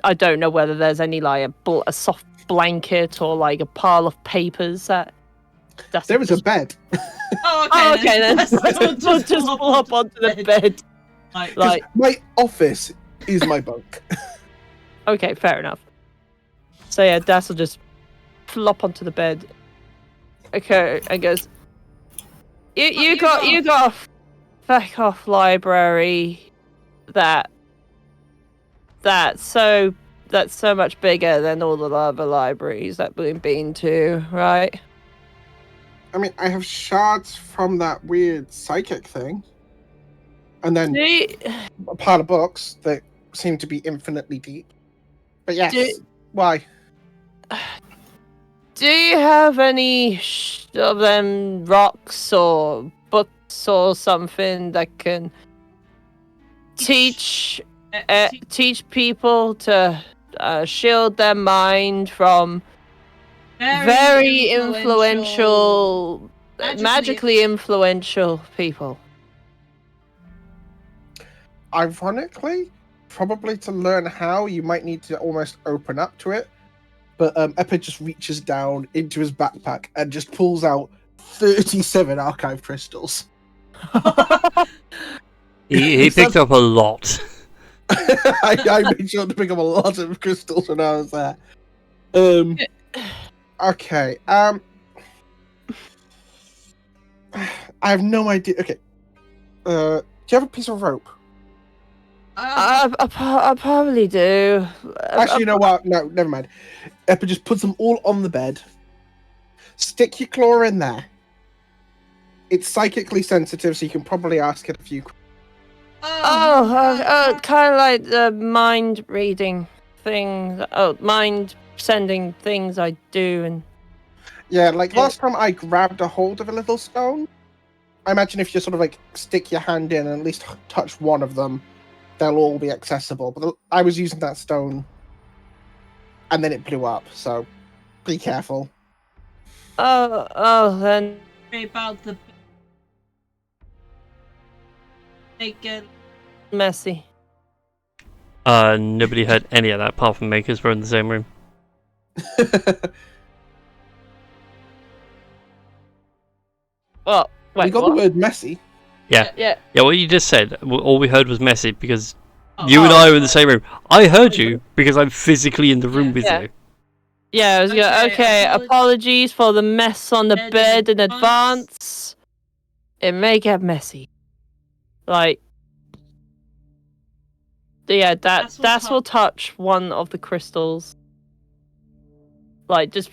I don't know whether there's any like a soft blanket or like a pile of papers that. Das There will is a just- bed. Oh, okay then. We'll just flop onto the bed. Like, My office is my bunk. okay, fair enough. So yeah, Das will just flop onto the bed. Okay, and goes. You got a back off library that's so much bigger than all the other libraries that we've been to, right? I mean, I have shards from that weird psychic thing. And then Do you, a pile of books that seem to be infinitely deep. But yes, Do- why? do you have any of them rocks or books or something that can teach teach people to shield their mind from very influential, magically influential people. Ironically, probably to learn how, you might need to almost open up to it. But Epa just reaches down into his backpack and just pulls out 37 archive crystals. He picked up a lot. I made sure to pick up a lot of crystals when I was there. Okay. I have no idea. Okay. Do you have a piece of rope? I probably do. Actually, you know what? No, never mind. Epa just puts them all on the bed. Stick your claw in there. It's psychically sensitive, so you can probably ask it a few questions. Kind of like the mind reading thing. Mind sending things I do, and Yeah, like last time I grabbed a hold of a little stone. I imagine if you sort of like stick your hand in and at least touch one of them, they'll all be accessible. But I was using that stone, and then it blew up. So be careful. Then About the make it messy. Nobody heard any of that apart from me because we're in the same room. Well, We wait, got what? the word messy. Yeah. Yeah. Yeah, what you just said, all we heard was messy because you and I were in the same room. I heard you because I'm physically in the room with Yeah. you. Yeah, I was okay, apologies for the mess on the bed in advance. It may get messy. Like, yeah, Das will touch one of the crystals. Like, just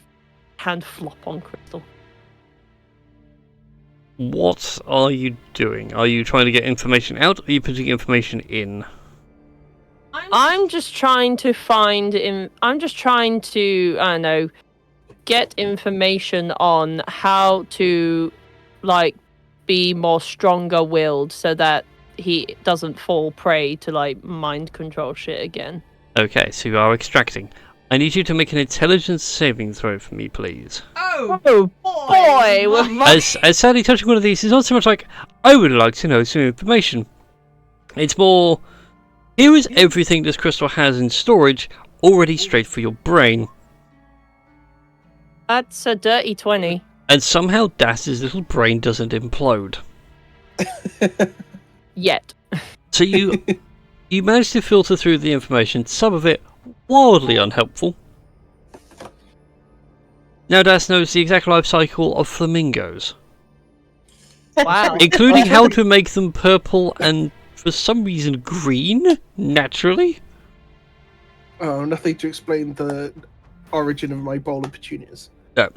hand flop on crystal. What are you doing? Are you trying to get information out, or are you putting information in? I'm just trying to I'm just trying to, I don't know, get information on how to, like, be more stronger-willed so that he doesn't fall prey to, like, mind control shit again. Okay, so you are extracting. I need you to make an intelligence saving throw for me, please. Oh Boy, with my... As sadly touching one of these is not so much like, I would like to know some information. It's more, here is everything this crystal has in storage, already straight for your brain. That's a dirty 20. And somehow Das's little brain doesn't implode. Yet. So you manage to filter through the information, some of it wildly unhelpful. Now Das knows the exact life cycle of flamingos, Wow. including how to make them purple and, for some reason, green, naturally. Oh, nothing to explain the origin of my bowl of petunias. No.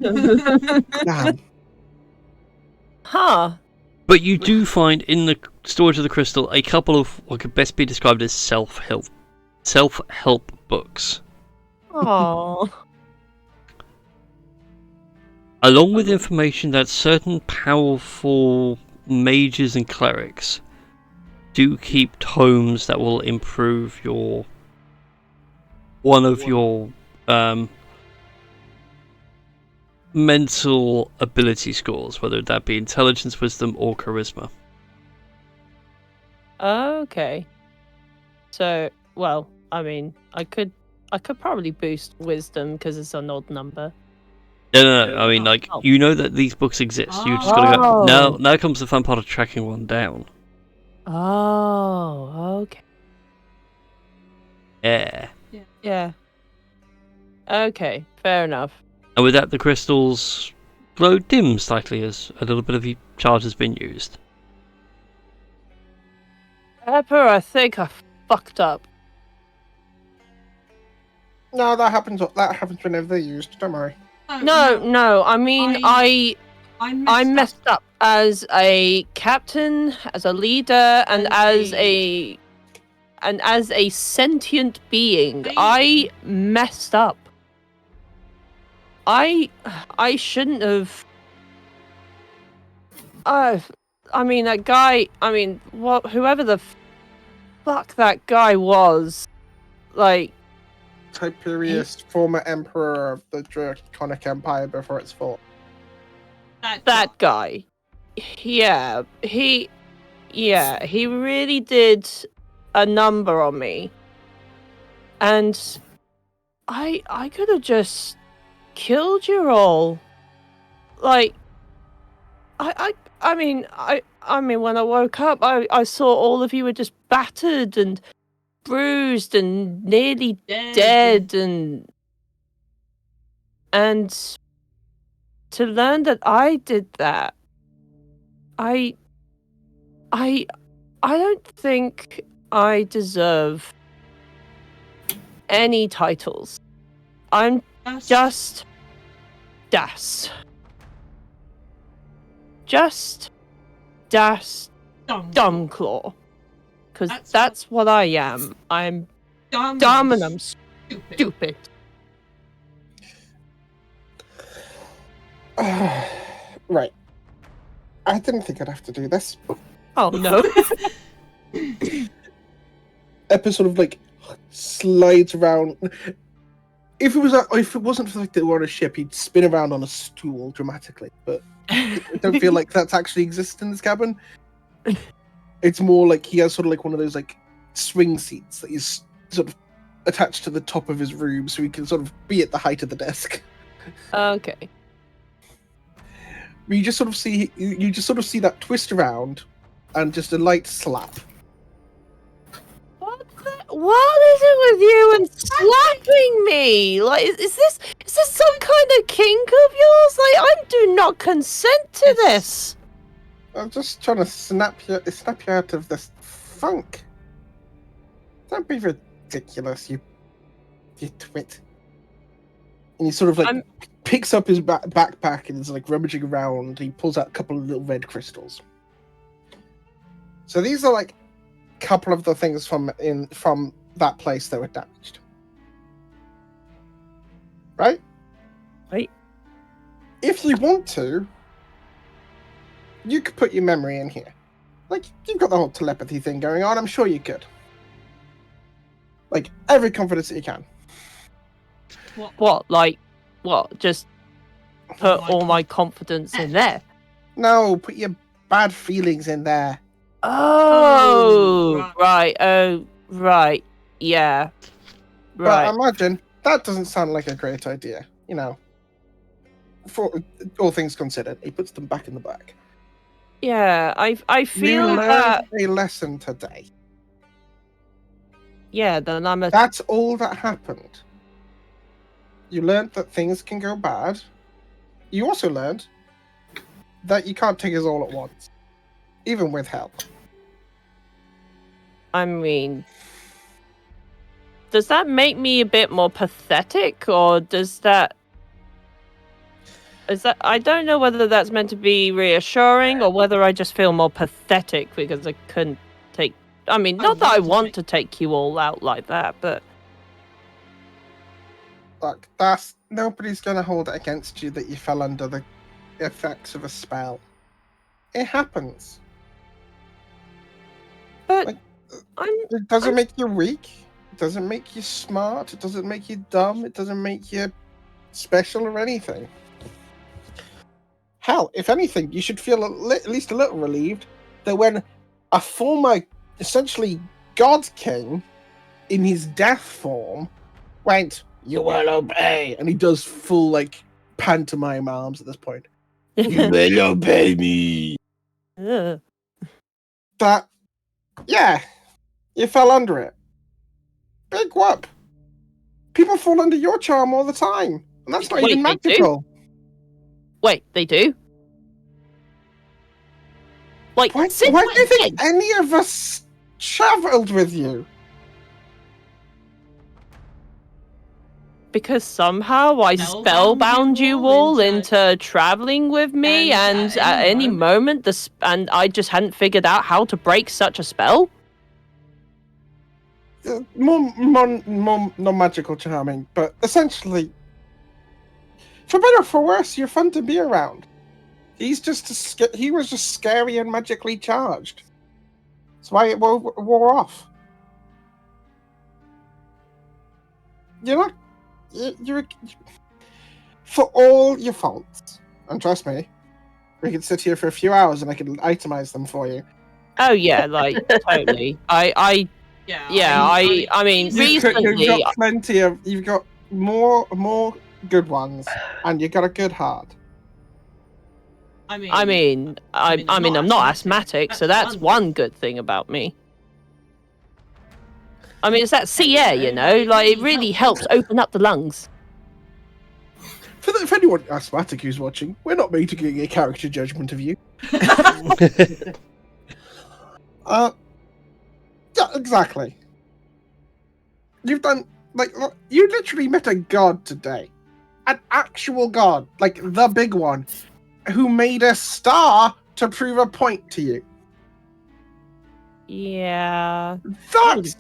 Damn. Huh. But you do find in the storage of the crystal a couple of what could best be described as self-help books, Oh. along with information that certain powerful mages and clerics do keep tomes that will improve one of your mental ability scores, whether that be intelligence, wisdom, or charisma. Okay. So, well, I mean, I could probably boost wisdom because it's an odd number. No. I mean, like, you know that these books exist. You just gotta go. Now comes the fun part of tracking one down. Oh, okay. Yeah. Yeah. Okay, fair enough. And with that, the crystals glow dim slightly as a little bit of your charge has been used. Pepper, I think I fucked up. No, that happens whenever they're used. Don't worry. No. I mean, I messed up as a captain, as a leader, and as a sentient being. I messed up. I shouldn't have. I mean, that guy. I mean, whoever the fuck that guy was. Like, Tiberius, former emperor of the Draconic Empire before its fall. that guy. Yeah, he really did a number on me. And I could have just killed you all. Like, I mean, when I woke up, I saw all of you were just battered and bruised and nearly dead, and to learn that I did that, I don't think I deserve any titles. I'm just Das. Just Das Dumbclaw. Because that's what I am. I'm dumb and I'm stupid. Right. I didn't think I'd have to do this. Oh no. Episode of like slides around. If it wasn't for the fact that we're on a ship, he'd spin around on a stool dramatically. But I don't feel like that's actually exists in this cabin. It's more like he has sort of like one of those like swing seats that he's sort of attached to the top of his room, so he can sort of be at the height of the desk. Okay. You just sort of see that twist around, and just a light slap. What is it with you and slapping me? Like, is this some kind of kink of yours? Like, I do not consent to this. I'm just trying to snap you out of this funk. Don't be ridiculous, you twit. And he sort of like picks up his backpack and is like rummaging around. He pulls out a couple of little red crystals. So these are like a couple of the things from that place that were damaged. Right? Right. If you want to, you could put your memory in here. Like, you've got the whole telepathy thing going on, I'm sure you could. Like, every confidence that you can. What? Like, what? Just put all my confidence in there? No, put your bad feelings in there. Oh, right. Oh, right. Yeah. Right. But imagine, that doesn't sound like a great idea, you know. For all things considered, he puts them back in the bag. Yeah, I feel you that. learned a lesson today. Yeah, then I'm a. That's all that happened. You learned that things can go bad. You also learned that you can't take us all at once, even with help. I mean, does that make me a bit more pathetic, or does that? Is that? I don't know whether that's meant to be reassuring or whether I just feel more pathetic because I couldn't take. I mean, not that I want to take you all out like that, but. Look, nobody's gonna hold it against you that you fell under the effects of a spell. It happens. But it doesn't make you weak. It doesn't make you smart. It doesn't make you dumb. It doesn't make you special or anything. Hell, if anything, you should feel at least a little relieved that when a former, essentially God King, in his death form, went, "You will obey," and he does full like pantomime arms at this point. You will obey me. That, yeah, you fell under it. Big whoop. People fall under your charm all the time, and that's not even magical. Wait, they do? Like, why do you think any of us traveled with you? Because somehow I spellbound you all into traveling with me, and at any moment, and I just hadn't figured out how to break such a spell? More non-magical charming, but essentially, for better or for worse, you're fun to be around. He was just scary and magically charged. That's why it wore off. you're not. You're for all your faults, and trust me, we could sit here for a few hours and I can itemize them for you. Oh yeah, like totally. I mean, You've recently, got plenty of. You've got more good ones, and you've got a good heart. I'm not asthmatic, so that's one good thing about me. I mean, it's that sea air, you know, like it really helps open up the lungs. For anyone asthmatic who's watching, we're not making a character judgment of you. Yeah, exactly. You've done you literally met a god today, an actual god, like the big one, who made a star to prove a point to you. Yeah. That's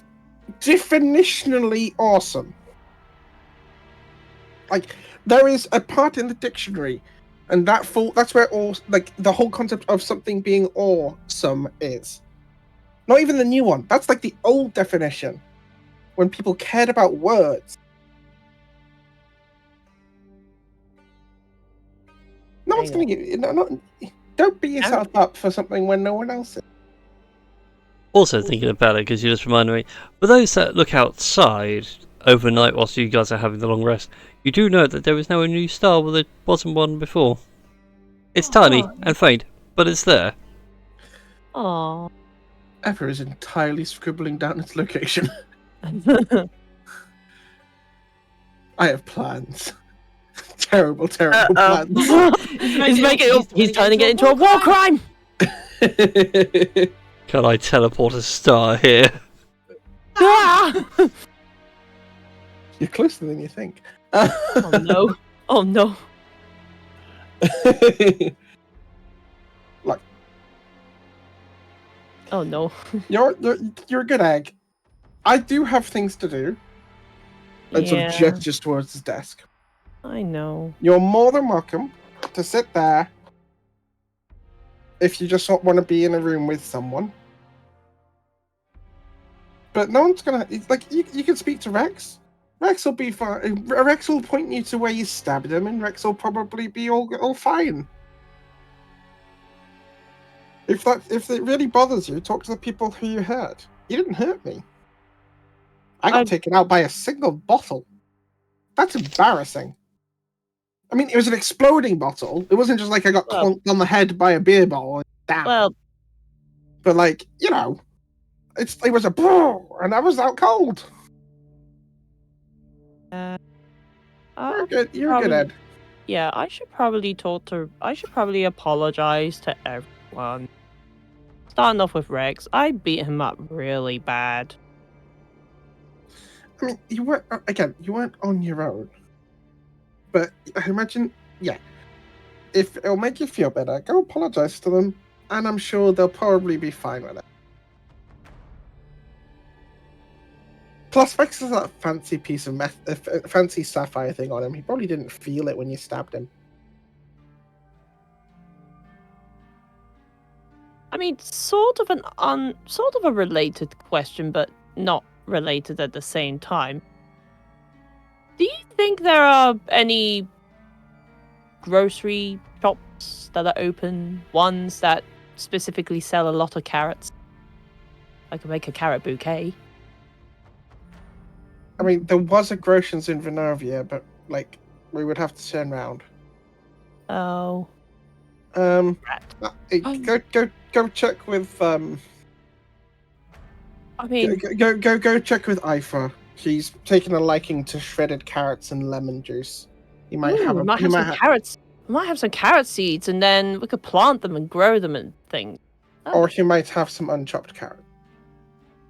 definitionally awesome. Like, there is a part in the dictionary, and that's where the whole concept of something being awesome is. Not even the new one. That's like the old definition, when people cared about words. No one's going to give. Don't beat yourself up for something when no one else is. Also thinking about it, because you just reminded me, for those that look outside overnight whilst you guys are having the long rest, you do know that there is now a new star where there wasn't one before. It's tiny and faint, but it's there. Aww. Ever is entirely scribbling down its location. I have plans. Terrible plans. He's turning it into a war crime. Can I teleport a star here? You're closer than you think. Oh no! Oh no! Look. Oh no! You're a good egg. I do have things to do. And sort of gestures towards his desk. I know. You're more than welcome to sit there if you just want to be in a room with someone. But no one's gonna. It's like you can speak to Rex. Rex will be fine. Rex will point you to where you stabbed him, and Rex will probably be all fine. If it really bothers you, talk to the people who you hurt. You didn't hurt me. I got taken out by a single bottle. That's embarrassing. I mean, it was an exploding bottle. It wasn't just like I got clonked on the head by a beer bottle. Damn. Well, but like, you know, it was a and I was out cold. You're good. You're good, Ed. Yeah, I should probably apologize to everyone. Starting off with Rex, I beat him up really bad. I mean, you weren't on your own. But I imagine, if it'll make you feel better, go apologize to them, and I'm sure they'll probably be fine with it. Plus, Rex has that fancy piece of fancy sapphire thing on him. He probably didn't feel it when you stabbed him. I mean, sort of a related question, but not related at the same time. Do you think there are any grocery shops that are open, ones that specifically sell a lot of carrots? I could make a carrot bouquet. I mean, there was a Grotians in Venovia, but like we would have to turn around. Oh. Go check with I mean, go check with Ifa. She's taken a liking to shredded carrots and lemon juice. You might have some carrots. We might have some carrot seeds, and then we could plant them and grow them and things. Or he might have some unchopped carrot.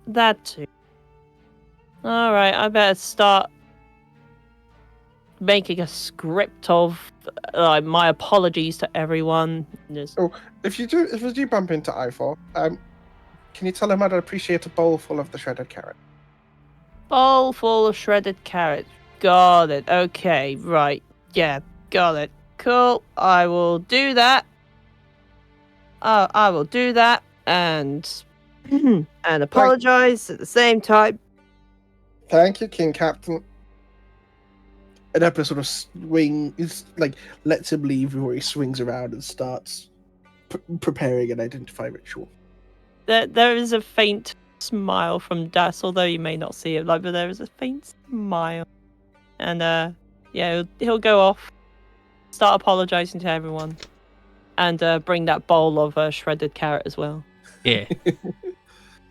That too. All right, I better start making a script of my apologies to everyone. Oh, if you do bump into Ifor, can you tell him I'd appreciate a bowl full of the shredded carrot? Bowl full of shredded carrot. Got it. Okay, right. Yeah, got it. Cool. I will do that. I will do that and apologize at the same time. Thank you, King Captain. And Eppa sort of lets him leave before he swings around and starts preparing an identify ritual. There is a faint smile from Das, although you may not see it, but there is a faint smile. And he'll go off, start apologizing to everyone, and bring that bowl of shredded carrot as well. Yeah.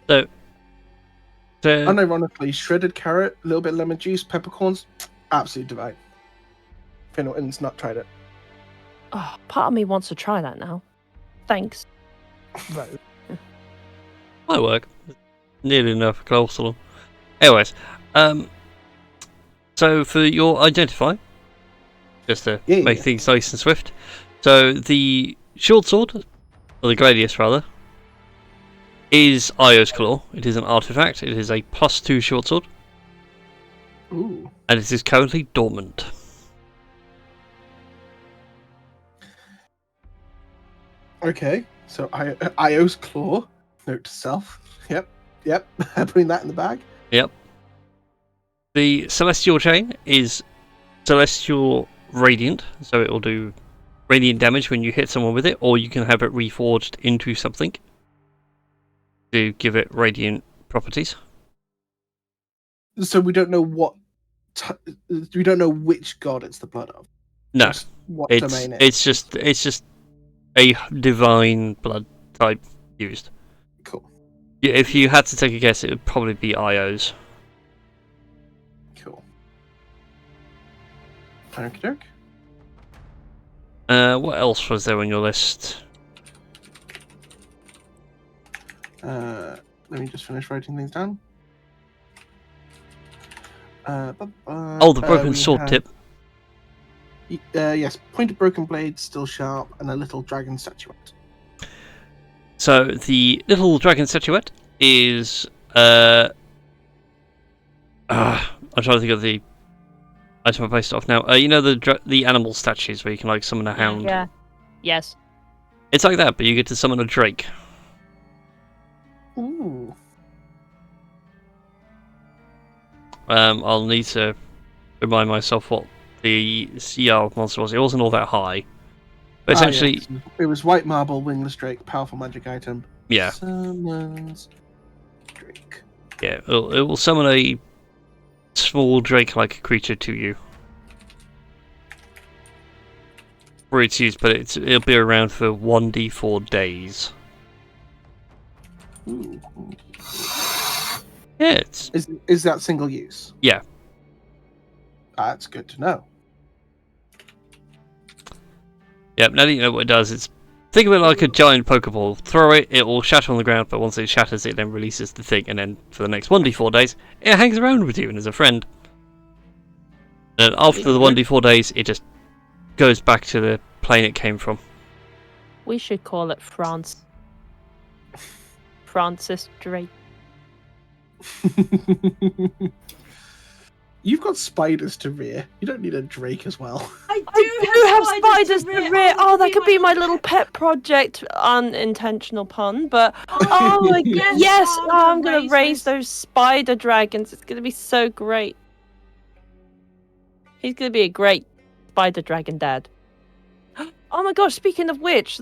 So unironically, shredded carrot, a little bit of lemon juice, peppercorns, absolutely divine. Finnegan's not tried it. Oh, part of me wants to try that now. Thanks. Right. might work. Nearly enough close to them. Anyways, so for your identify, just to make things nice and swift. So the short sword, or the gladius rather, is Io's Claw. It is an artifact. It is a +2 short sword. Ooh. And it is currently dormant. Okay, so Io's Claw. Note to self. Yep. Putting that in the bag. Yep. The Celestial Chain is Celestial Radiant, so it will do radiant damage when you hit someone with it, or you can have it reforged into something to give it radiant properties. So we don't know we don't know which god it's the blood of. No, just what domain it's just a divine blood type used. Cool. If you had to take a guess, it would probably be Io's. Cool. Okie doke. What else was there on your list? Let me just finish writing things down. The broken sword tip. Yes, pointed broken blade, still sharp, and a little dragon statuette. So the little dragon statuette is I'm trying to think of the item I based it off now. You know the animal statues where you can like summon a hound. Yeah. Yes. It's like that, but you get to summon a drake. Ooh. I'll need to remind myself what the CR monster was. It wasn't all that high. But essentially... yes. It was white marble, wingless drake, powerful magic item. Yeah. Summons drake. Yeah, it will summon a small drake-like creature to you. For its use, but it'll be around for 1d4 days. Ooh. Yeah, Is that single use? Yeah. That's good to know. Yep, now that you know what it does, think of it like a giant Pokeball. Throw it, it will shatter on the ground, but once it shatters, it then releases the thing, and then for the next 1d4 days, it hangs around with you and is a friend. And after the 1d4 days, it just goes back to the plane it came from. We should call it Francis Drake. You've got spiders to rear. You don't need a drake as well. I do have spiders to rear. Oh, that could be my little pet project. Unintentional pun, but oh my god, yes! Oh, I'm gonna raise those spider dragons. It's gonna be so great. He's gonna be a great spider dragon dad. Oh my gosh! Speaking of which,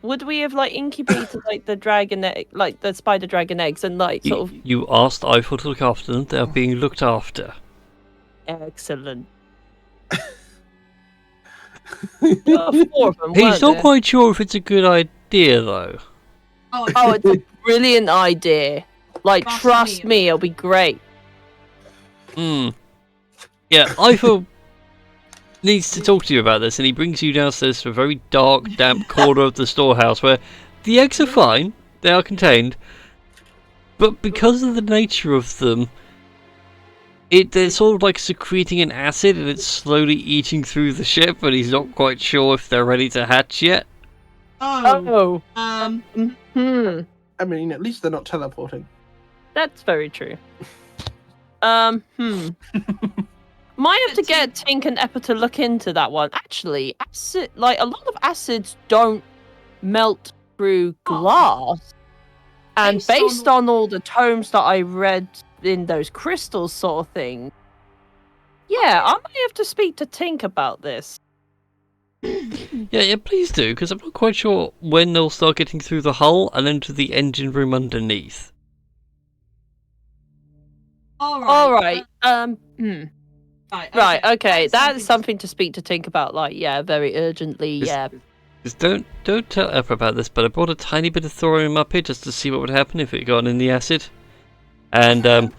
would we have incubated the dragon the spider dragon eggs and sort of? You asked Eiffel to look after them. They are being looked after. Excellent. There are 4 of them, He's not there? quite sure if it's a good idea though. Oh, it's a brilliant idea. Trust me, it'll be great. Yeah, Eiffel needs to talk to you about this, and he brings you downstairs to a very dark, damp corner of the storehouse where the eggs are fine, they are contained, but because of the nature of them, they're sort of secreting an acid and it's slowly eating through the ship, and he's not quite sure if they're ready to hatch yet. Oh. I mean, at least they're not teleporting. That's very true. Might have to get Tink and Eppa to look into that one. Actually, acid, a lot of acids don't melt through glass. And based on all the tomes that I read in those crystals sort of thing, Yeah, I might have to speak to Tink about this. Yeah, please do, because I'm not quite sure when they'll start getting through the hull and into the engine room underneath. All right. Right. Okay. That is something something to speak to Tink about. Like, yeah, very urgently. Yeah. Just don't tell Eppa about this, but I brought a tiny bit of thorium up here just to see what would happen if it got in the acid. And,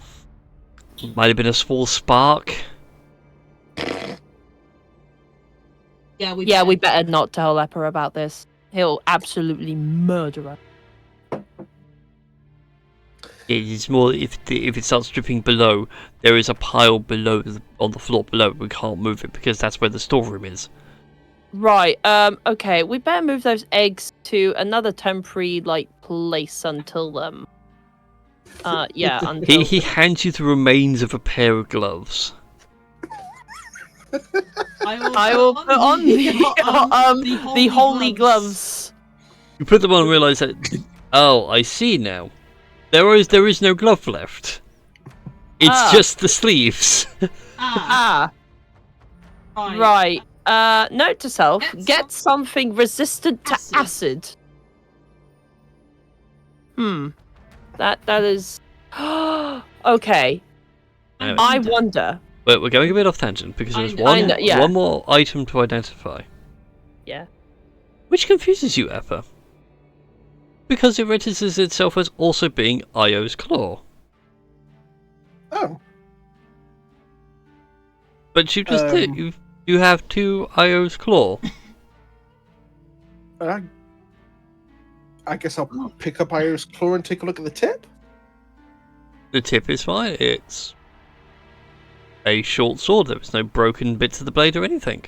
might have been a small spark. Yeah, we better not tell Eppa about this. He'll absolutely murder her. It's more if it starts dripping below, there is a pile below on the floor below. We can't move it because that's where the storeroom is. Right. Okay. We better move those eggs to another temporary place until yeah. Until He hands you the remains of a pair of gloves. I will put on the holy gloves. You put them on and realise that. Oh, I see now. There is no glove left. It's just the sleeves. Right. Note to self: get something resistant to acid. That is. Okay. Anyway, I wonder. but we're going a bit off tangent because there's yeah. one more item to identify. Yeah. Which confuses you, Eppa. Because it registers itself as also being Io's claw. Oh. But you just did. You have two Io's claw. I guess I'll pick up Iris' claw and take a look at the tip. The tip is fine. It's a short sword. There was no broken bits of the blade or anything.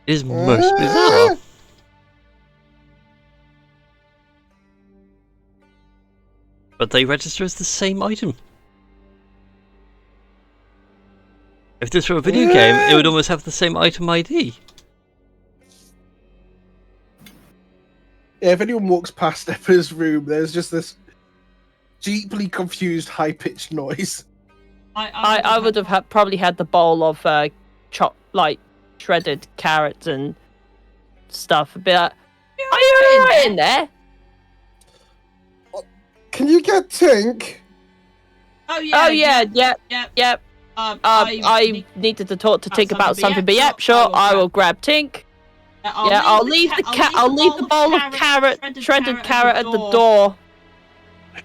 It is most bizarre. But they register as the same item. If this were a video game, it would almost have the same item ID. Yeah, if anyone walks past Eppa's room, there's just this deeply confused, high-pitched noise. I would have probably had the bowl of shredded carrots and stuff. A bit. Are you alright in there? Can you get Tink? Oh yeah. Yep. I needed to talk to Tink about something, but yep, sure, I will grab Tink. I'll leave the bowl of shredded carrot at the door.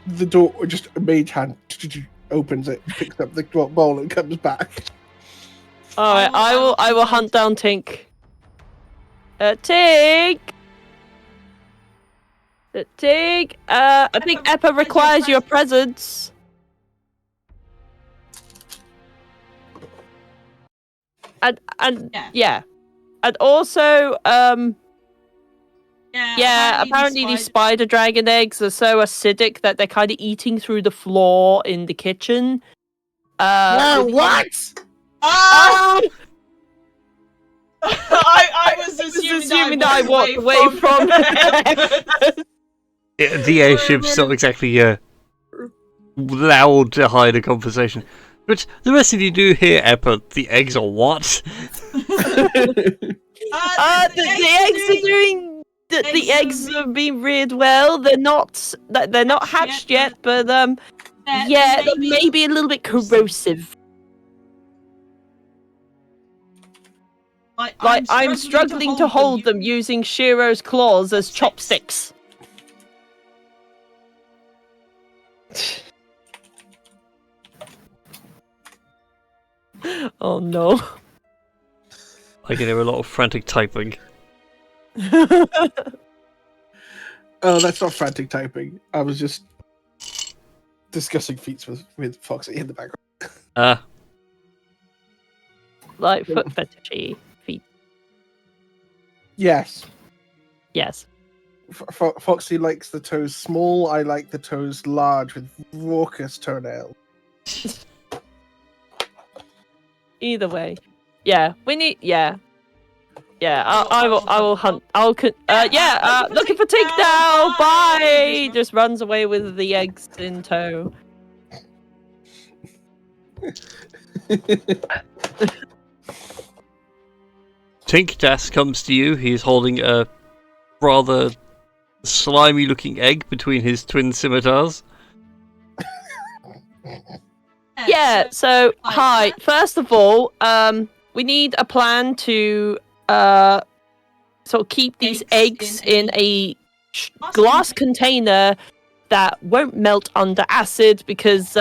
The door, just a mage hand opens it, picks up the bowl, and comes back. All right, I will hunt down Tink. Tink. Tink. I think Eppa requires your presence. And yeah. And also, apparently these spider dragon eggs are so acidic that they're kind of eating through the floor in the kitchen. No, what? Oh! I was assuming that I walked away from The airship's not exactly loud to hide a conversation. But the rest of you do hear Eppa, the eggs are what? The eggs are doing. The eggs have been reared well. They're not hatched yet, but they may be a little bit corrosive. I'm struggling to hold them using Shiro's claws as chopsticks. Oh no. I can hear a lot of frantic typing. Oh, that's not frantic typing. I was just discussing feats with Foxy in the background. Like foot fetishy feet. Yes. Yes. Foxy likes the toes small. I like the toes large with raucous toenails. Either way. Yeah, we need. Yeah. Yeah, I will hunt. Looking for Tink now. Bye. Just runs away with the eggs in tow. Tink Das comes to you. He's holding a rather slimy-looking egg between his twin scimitars. Yeah. So hi. First of all, we need a plan to sort of keep these eggs in a glass container that won't melt under acid because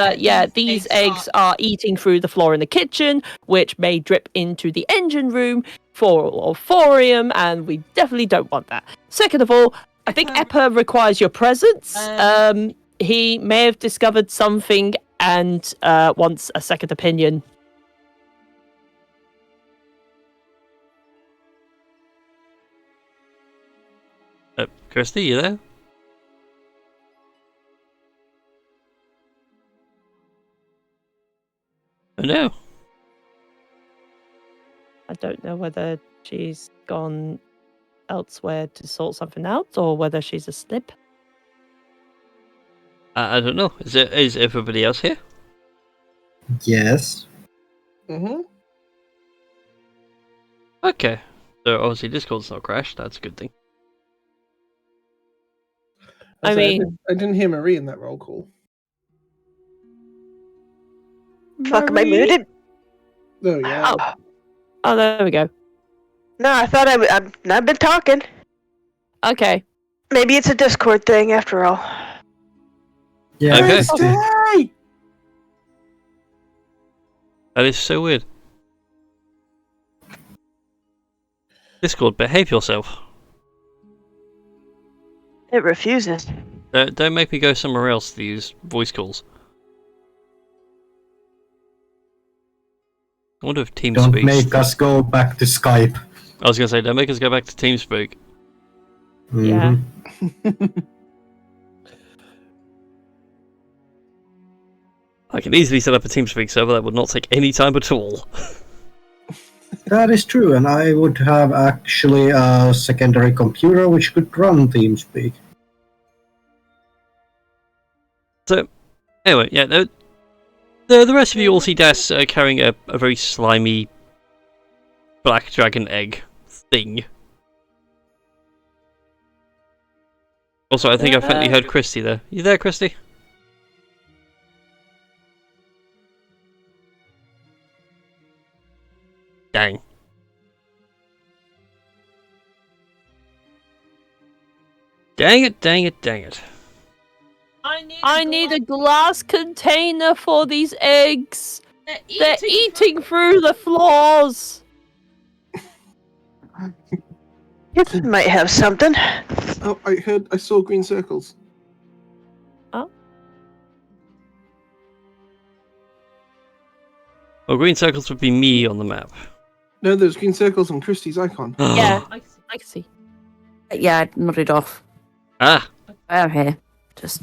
these eggs are eating through the floor in the kitchen, which may drip into the engine room for thorium, and we definitely don't want that. Second of all, I think Eppa requires your presence. He may have discovered something and wants a second opinion. Kirsty, you there? Oh no. I don't know whether she's gone elsewhere to sort something out or whether she's asleep. I don't know. Is everybody else here? Yes. Mm-hmm. Okay. So obviously Discord's not crashed. That's a good thing. I mean, I didn't hear Marie in that roll call. Fuck, am I Marie? muted? Oh yeah. Oh, there we go. No, I thought I've been talking. Okay. Maybe it's a Discord thing after all. Yeah. Okay. Stay! That is so weird. Discord, behave yourself. It refuses. Don't make me go somewhere else to use voice calls. I wonder if TeamSpeak. Don't make us go back to Skype. I was gonna say, don't make us go back to TeamSpeak. Yeah. Mhm. I can easily set up a TeamSpeak server that would not take any time at all. That is true, and I would have actually a secondary computer which could run TeamSpeak. So, anyway, yeah, the rest of you all see Das carrying a very slimy black dragon egg thing. Also, I think I faintly heard Christy there. You there, Christy? Dang. Dang it, dang it, dang it. I need a glass container for these eggs. They're eating through the floors. Might have something. Oh, I saw green circles. Well, green circles would be me on the map. No, there's green circles on Christie's icon. Yeah, I can see. Yeah, I nodded off. Ah, I am here. Just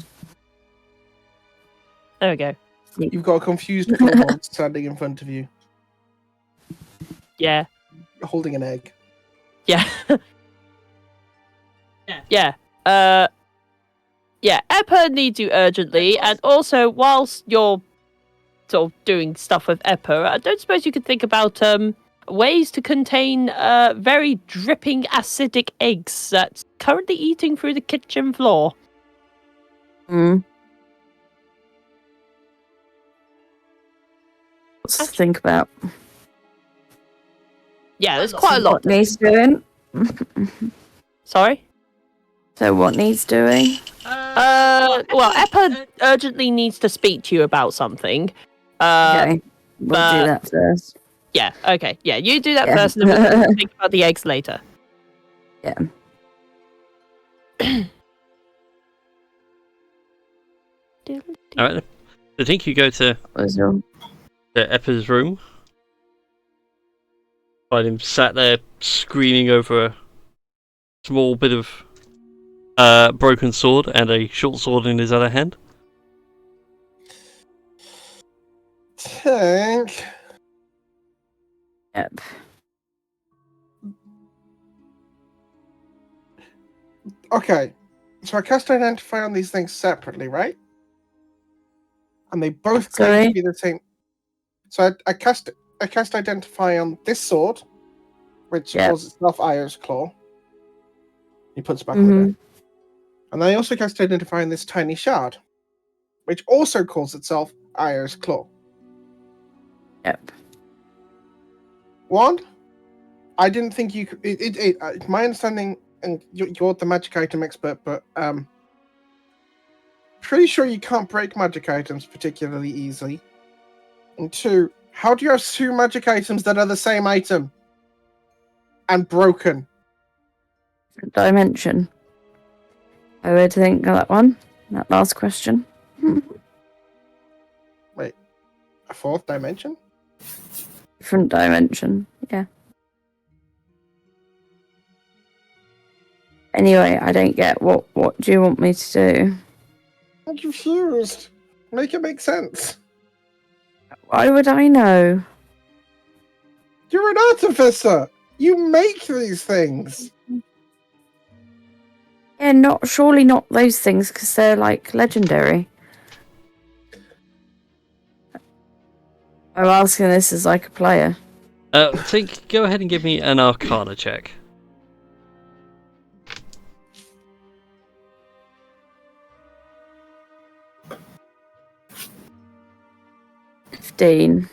There we go. sleep. You've got a confused kobold standing in front of you, Yeah. holding an egg. Yeah. Yeah. Yeah, Eppa needs you urgently, and also whilst you're sort of doing stuff with Eppa, I don't suppose you could think about ways to contain very dripping acidic eggs that's currently eating through the kitchen floor. Mm. What's to think about? Yeah, there's quite a lot. What needs doing? Sorry? So what needs doing? Well, Eppa urgently needs to speak to you about something. Okay, we'll but- do that first. Yeah, okay. Yeah, you do that Yeah. first, and then we'll think about the eggs later. Yeah. alright. I think you go to What's your... Eppa's room. Find him sat there screaming over a small bit of broken sword and a short sword in his other hand. Tank. Yep. Okay, so I cast Identify on these things separately, right? And they both claim Sorry? to be the same. So I cast Identify on this sword, which Yep. calls itself Iron's Claw. He puts it back Mhm. on the deck. And then I also cast Identify on this tiny shard, which also calls itself Iron's Claw. Yep. One, I didn't think you could. My understanding, and you're the magic item expert, but pretty sure you can't break magic items particularly easily. And two, how do you have two magic items that are the same item and broken? Dimension. I would think of that one. That last question. Wait, a fourth dimension? Different dimension. Yeah. Anyway, I don't get what do you want me to do? I'm confused. Make it make sense. Why would I know? You're an artificer. You make these things. Yeah, surely not those things because they're like legendary. I'm asking this as like a player. Go ahead and give me an Arcana check. Dean.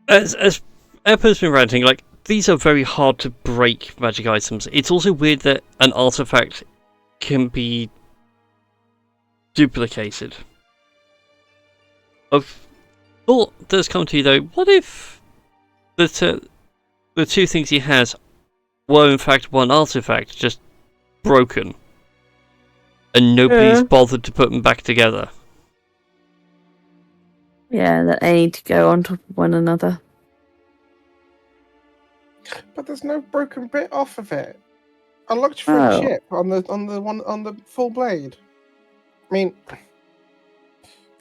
As Eppa's been ranting, like, these are very hard to break magic items. It's also weird that an artifact can be duplicated. A thought does come to you though, what if the two things he has were in fact one artifact, just broken, and nobody's bothered to put them back together? Yeah, that they need to go on top of one another. But there's no broken bit off of it. I looked for a chip on the full blade. I mean,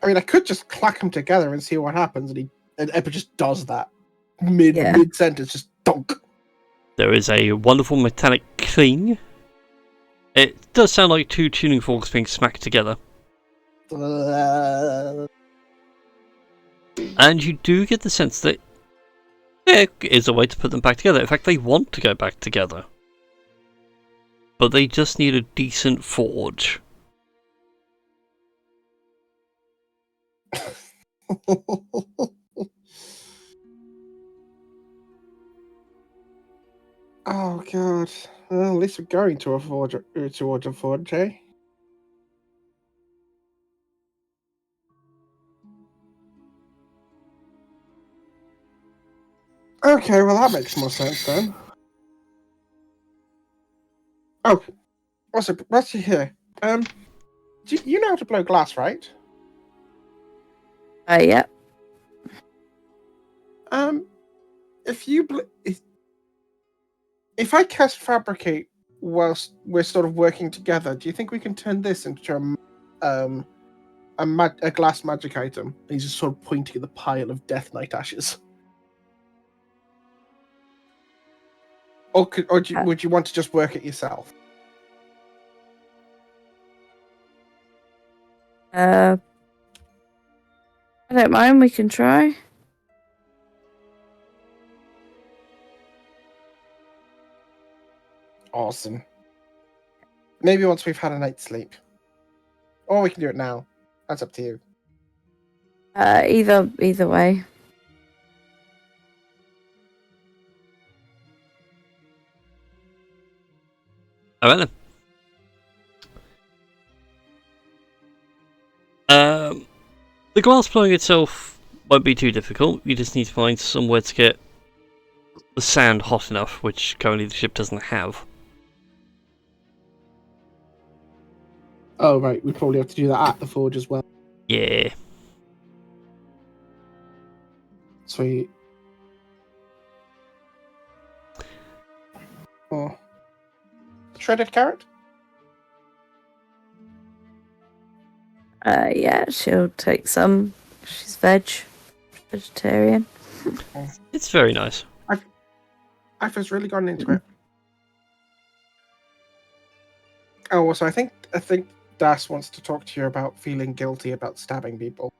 I could just clack them together and see what happens, and Epa just does that mid sentence, just donk. There is a wonderful metallic cling. It does sound like two tuning forks being smacked together. And you do get the sense that there is a way to put them back together. In fact, they want to go back together. But they just need a decent forge. Oh god. Well, at least we're going to a forge, towards a forge, eh? Okay, well that makes more sense then. Oh, what's here? You know how to blow glass, right? Yeah. If I cast fabricate whilst we're sort of working together, do you think we can turn this into a glass magic item? He's just sort of pointing at the pile of Death Knight ashes. Or would you want to just work it yourself? I don't mind. We can try. Awesome. Maybe once we've had a night's sleep. Or we can do it now. That's up to you. Either way. Alright then. The glass blowing itself won't be too difficult. You just need to find somewhere to get the sand hot enough, which currently the ship doesn't have. Oh, right. We probably have to do that at the forge as well. Yeah. Sweet. Oh. Shredded carrot? Yeah, she'll take some. She's vegetarian. It's very nice. I've just really gotten into it. Oh, so I think Das wants to talk to you about feeling guilty about stabbing people.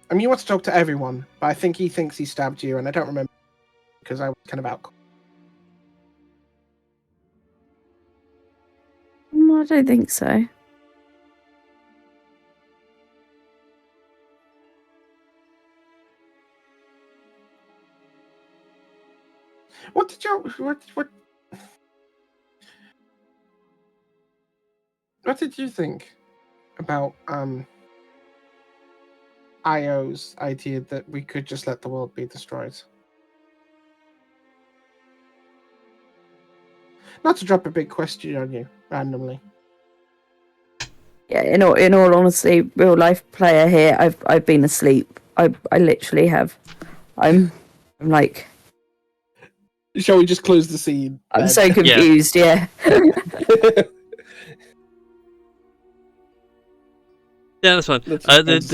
I mean, he wants to talk to everyone, but I think he thinks he stabbed you, and I don't remember because I was kind of out. I don't think so. What did you what did you think about Io's idea that we could just let the world be destroyed? Not to drop a big question on you randomly. Yeah, in all honesty, real life player here. I've been asleep. I literally have. I'm like. Shall we just close the scene? I'm so confused. Yeah. Yeah, that's fine. The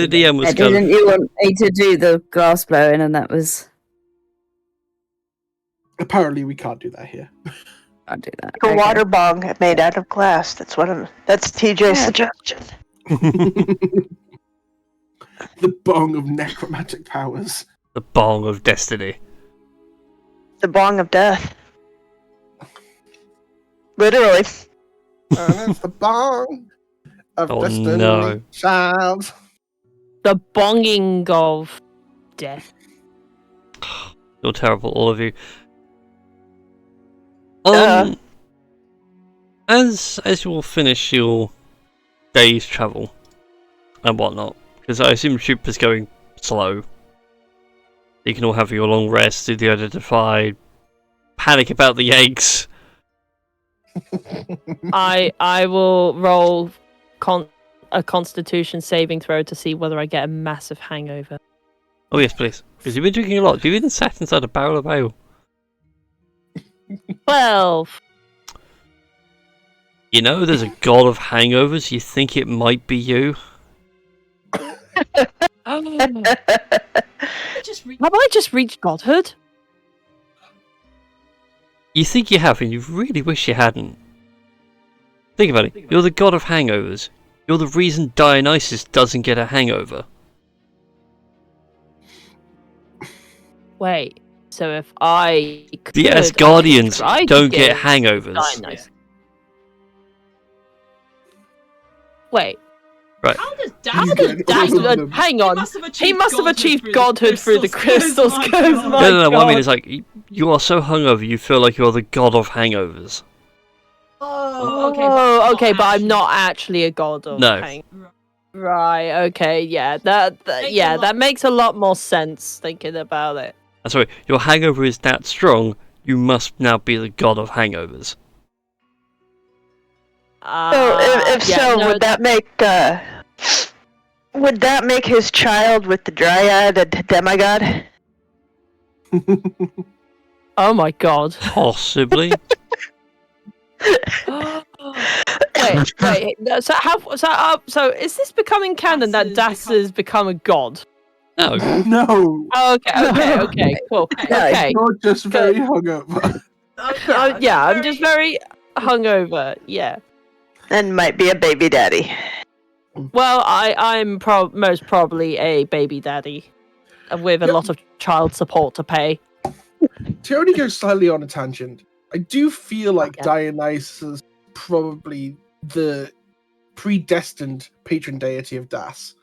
DM was kind Didn't you want me to do the glass blowing, and that was. Apparently, we can't do that here. I'll do that. A water bong made out of glass. That's TJ's suggestion. The bong of necromantic powers. the bong of destiny. The bong of death. Literally. And it's the bong of destiny, no. The child. bonging of death. You're terrible, all of you. As you will finish your day's travel and whatnot, because I assume Troop is going slow. You can all have your long rest, do the identify, panic about the eggs. I will roll a Constitution saving throw to see whether I get a massive hangover. Oh yes, please. Because you've been drinking a lot. You've even sat inside a barrel of ale. 12. You know, there's a god of hangovers. You think it might be you? Have I just reached godhood? You think you have, and you really wish you hadn't. Think about it. You're the god of hangovers. You're the reason Dionysus doesn't get a hangover. Wait, so if I could, The Asgardians I could don't get hangovers. Dionysus. Wait. Right. How does That, hang on. He must have achieved godhood through the crystals. No, what I mean is like, you are so hungover you feel like you're the god of hangovers. Oh, okay, but I'm not actually a god of No. Right, okay, yeah, that makes a lot more sense thinking about it. I'm sorry, your hangover is that strong, you must now be the god of hangovers. Would that make his child with the dryad a demigod? Oh my god. Possibly. wait. So is this becoming canon that Das has become a god? No. No. Oh, okay, cool. Okay. You're just very hungover. Yeah, I'm just very hungover. Yeah. And might be a baby daddy. Well, I'm most probably a baby daddy with a lot of child support to pay. To only go slightly on a tangent, I do feel like Yeah. Dionysus is probably the predestined patron deity of Das.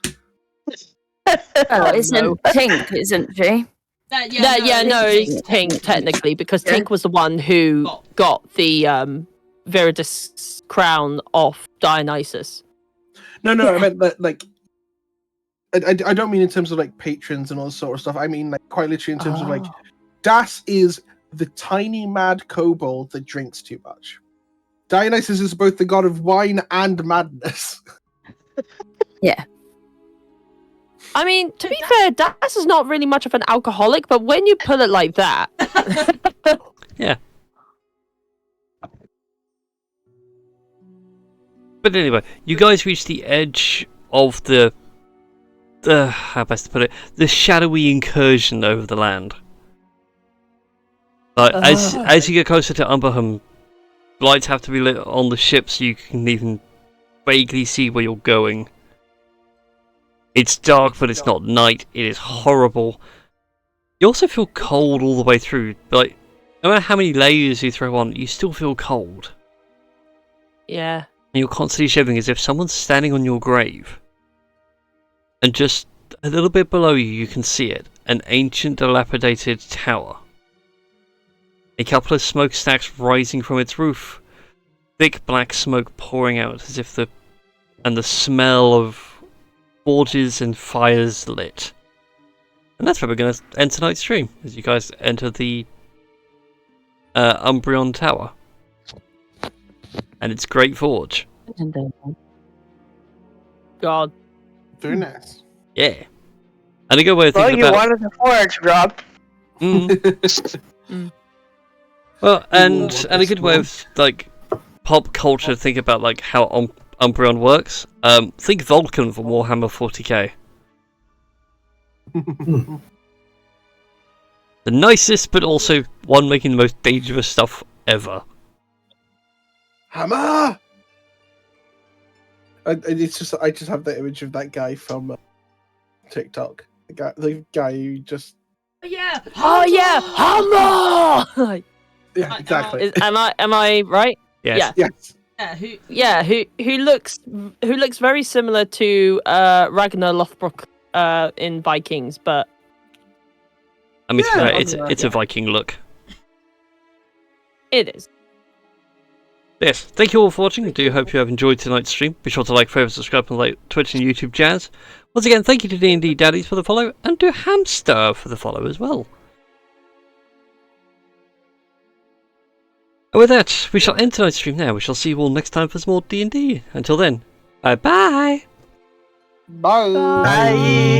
Oh, isn't Tink, isn't she? It's Tink technically because Tink was the one who got the Viridis crown off Dionysus. No, I meant that, like, I don't mean in terms of like patrons and all this sort of stuff. I mean like quite literally in terms of like Das is the tiny mad kobold that drinks too much. Dionysus is both the god of wine and madness. Yeah. I mean, to be fair, Das is not really much of an alcoholic, but when you put it like that, Yeah. But anyway, you guys reach the edge of the how best to put it, the shadowy incursion over the land. As you get closer to Umberham, lights have to be lit on the ship so you can even vaguely see where you're going. It's dark, but it's not night. It is horrible. You also feel cold all the way through. Like, no matter how many layers you throw on, you still feel cold. Yeah. And you're constantly shivering as if someone's standing on your grave. And just a little bit below you, you can see it. An ancient, dilapidated tower. A couple of smokestacks rising from its roof. Thick black smoke pouring out as if the smell of forges and fires lit. And that's where we're going to end tonight's stream, as you guys enter the Umbreon Tower. And its Great Forge. God. Very nice. Yeah. And a good way of Well, thinking you about... wanted the forge, Rob. Well, and a good way of, like, pop culture to think about, like, how Umbreon works. Think Vulcan for Warhammer 40k. The nicest, but also one making the most dangerous stuff ever. Hammer! I just have the image of that guy from TikTok. The guy who just... Yeah. Oh yeah, Hammer! Yeah, exactly. Am I right? Yes. Yeah. Yes. Who looks very similar to Ragnar Lothbrok in Vikings, but I mean, Yeah, it's a Viking look. it is. Yes, thank you all for watching. I do hope you have enjoyed tonight's stream. Be sure to like, favourite, subscribe, and like Twitch and YouTube jazz. Once again, thank you to D&D Daddies for the follow, and to Hamster for the follow as well. And with that, we shall end tonight's stream now. We shall see you all next time for some more D&D. Until then, bye-bye! Bye. Bye.